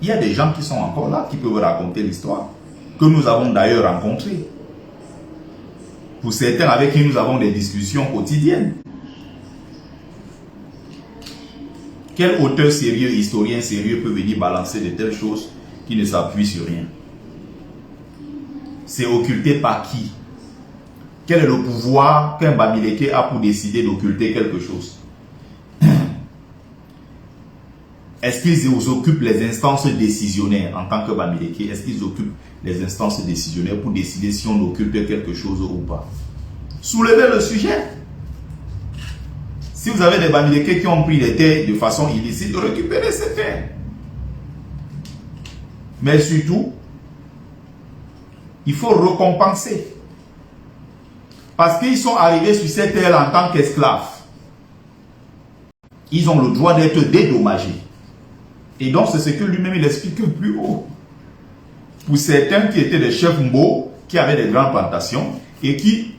Il y a des gens qui sont encore là, qui peuvent raconter l'histoire, que nous avons d'ailleurs rencontrés. Pour certains avec qui nous avons des discussions quotidiennes. Quel auteur sérieux, historien sérieux peut venir balancer de telles choses qui ne s'appuient sur rien? C'est occulté par qui? Quel est le pouvoir qu'un Bamileke a pour décider d'occulter quelque chose? Est-ce qu'ils occupent les instances décisionnaires en tant que Bamileke? Est-ce qu'ils occupent les instances décisionnaires pour décider si on occupe quelque chose ou pas? Soulevez le sujet. Si vous avez des Bamileke qui ont pris les terres de façon illicite, récupérez ces terres. Mais surtout, il faut récompenser. Parce qu'ils sont arrivés sur ces terres en tant qu'esclaves. Ils ont le droit d'être dédommagés. Et donc, c'est ce que lui-même il explique plus haut. Pour certains qui étaient des chefs Mbo, qui avaient des grandes plantations et qui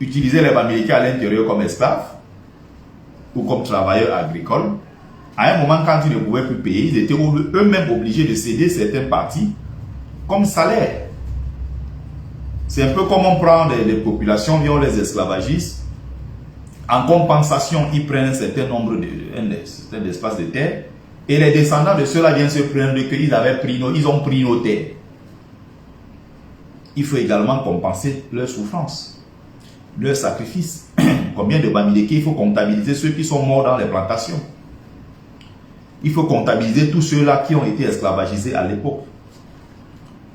utilisaient les Bamileke à l'intérieur comme esclaves ou comme travailleurs agricoles, à un moment, quand ils ne pouvaient plus payer, ils étaient eux-mêmes obligés de céder certaines parties comme salaire. C'est un peu comme on prend des populations, on les esclavagistes. En compensation, ils prennent un certain nombre d'espaces de terre. Et les descendants de ceux-là viennent se plaindre qu'ils ont pris nos terres. Il faut également compenser leur souffrance, leur sacrifice. Combien de Bamileke il faut comptabiliser ceux qui sont morts dans les plantations. Il faut comptabiliser tous ceux-là qui ont été esclavagisés à l'époque.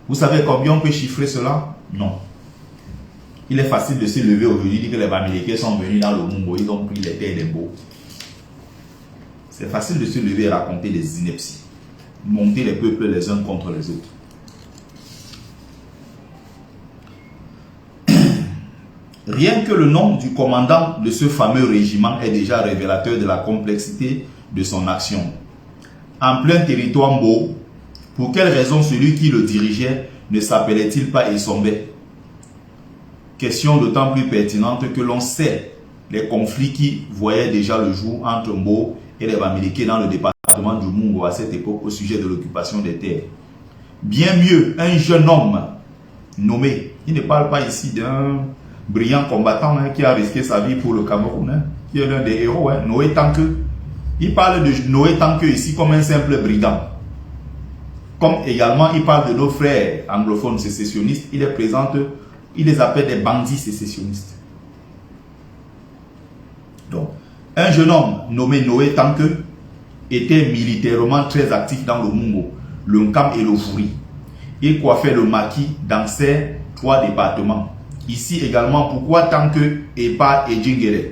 Vous savez combien on peut chiffrer cela? Non. Il est facile de se lever aujourd'hui et dire que les Bamileke sont venus dans le Mungo, ils ont pris les terres des Beaux. C'est facile de se lever et raconter des inepties. Monter les peuples les uns contre les autres. Rien que le nom du commandant de ce fameux régiment est déjà révélateur de la complexité de son action. En plein territoire Mbo, pour quelle raison celui qui le dirigeait ne s'appelait-il pas Essombe? Question d'autant plus pertinente que l'on sait les conflits qui voyaient déjà le jour entre Mbo et les Bamileke dans le département du Mungo à cette époque au sujet de l'occupation des terres. Bien mieux, un jeune homme nommé, il ne parle pas ici d'un brillant combattant qui a risqué sa vie pour le Cameroun, qui est l'un des héros, Noé Tanke. Il parle de Noé Tanke ici comme un simple brigand. Comme également il parle de nos frères anglophones sécessionnistes, il les appelle des bandits sécessionnistes. Donc, un jeune homme nommé Noé Tanke était militairement très actif dans le Mungo, le Nkam et le Furi. Il coiffait le maquis dans ces 3 départements. Ici également, pourquoi Tanke et pas Edjingere,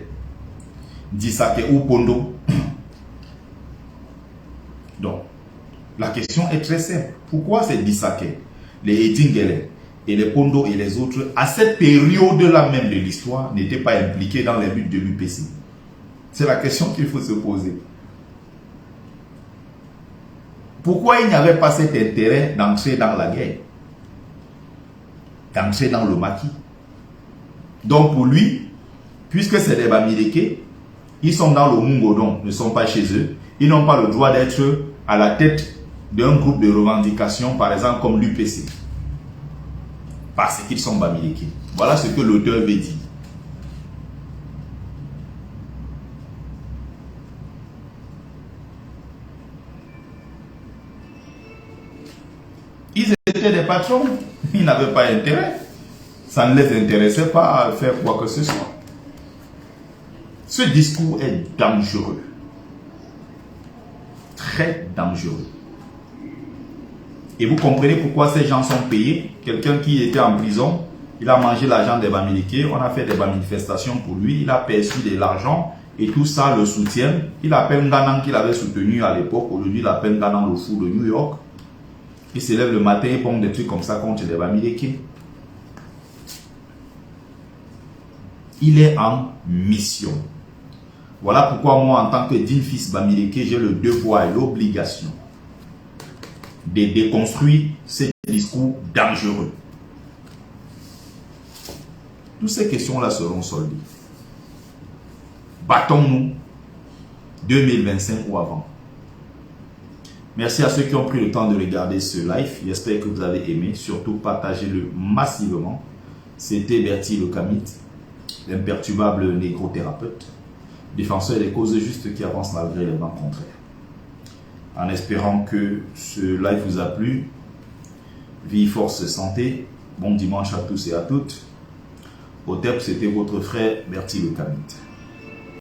Disake ou Pondo? Donc, la question est très simple. Pourquoi c'est Disake, les Edjingere et les Pondo et les autres, à cette période-là même de l'histoire, n'étaient pas impliqués dans les luttes de l'UPC? C'est la question qu'il faut se poser. Pourquoi il n'y avait pas cet intérêt d'entrer dans la guerre, d'entrer dans le maquis? Donc pour lui, puisque c'est des Bamileke, ils sont dans le Mungodon, ne sont pas chez eux, ils n'ont pas le droit d'être à la tête d'un groupe de revendication, par exemple comme l'UPC, parce qu'ils sont Bamileke. Voilà ce que l'auteur veut dire. Ils étaient des patrons, ils n'avaient pas intérêt. Ça ne les intéressait pas à faire quoi que ce soit. Ce discours est dangereux. Très dangereux. Et vous comprenez pourquoi ces gens sont payés. Quelqu'un qui était en prison, il a mangé l'argent des Bamileke, on a fait des manifestations pour lui, il a perçu de l'argent et tout ça le soutient. Il appelle Nganan qu'il avait soutenu à l'époque, aujourd'hui il appelle Nganan le fou de New York. Il se lève le matin et pompe des trucs comme ça contre les Bamileke. Il est en mission. Voilà pourquoi moi, en tant que digne fils Bamileke, j'ai le devoir et l'obligation de déconstruire ces discours dangereux. Toutes ces questions-là seront soldées. Battons-nous 2025 ou avant. Merci à ceux qui ont pris le temps de regarder ce live. J'espère que vous avez aimé. Surtout, partagez-le massivement. C'était Bertie Le Kamit, l'imperturbable négro-thérapeute, défenseur des causes justes qui avance malgré les vents contraires. En espérant que ce live vous a plu. Vie, force, santé. Bon dimanche à tous et à toutes. Au TEP, c'était votre frère Bertie Le Kamit.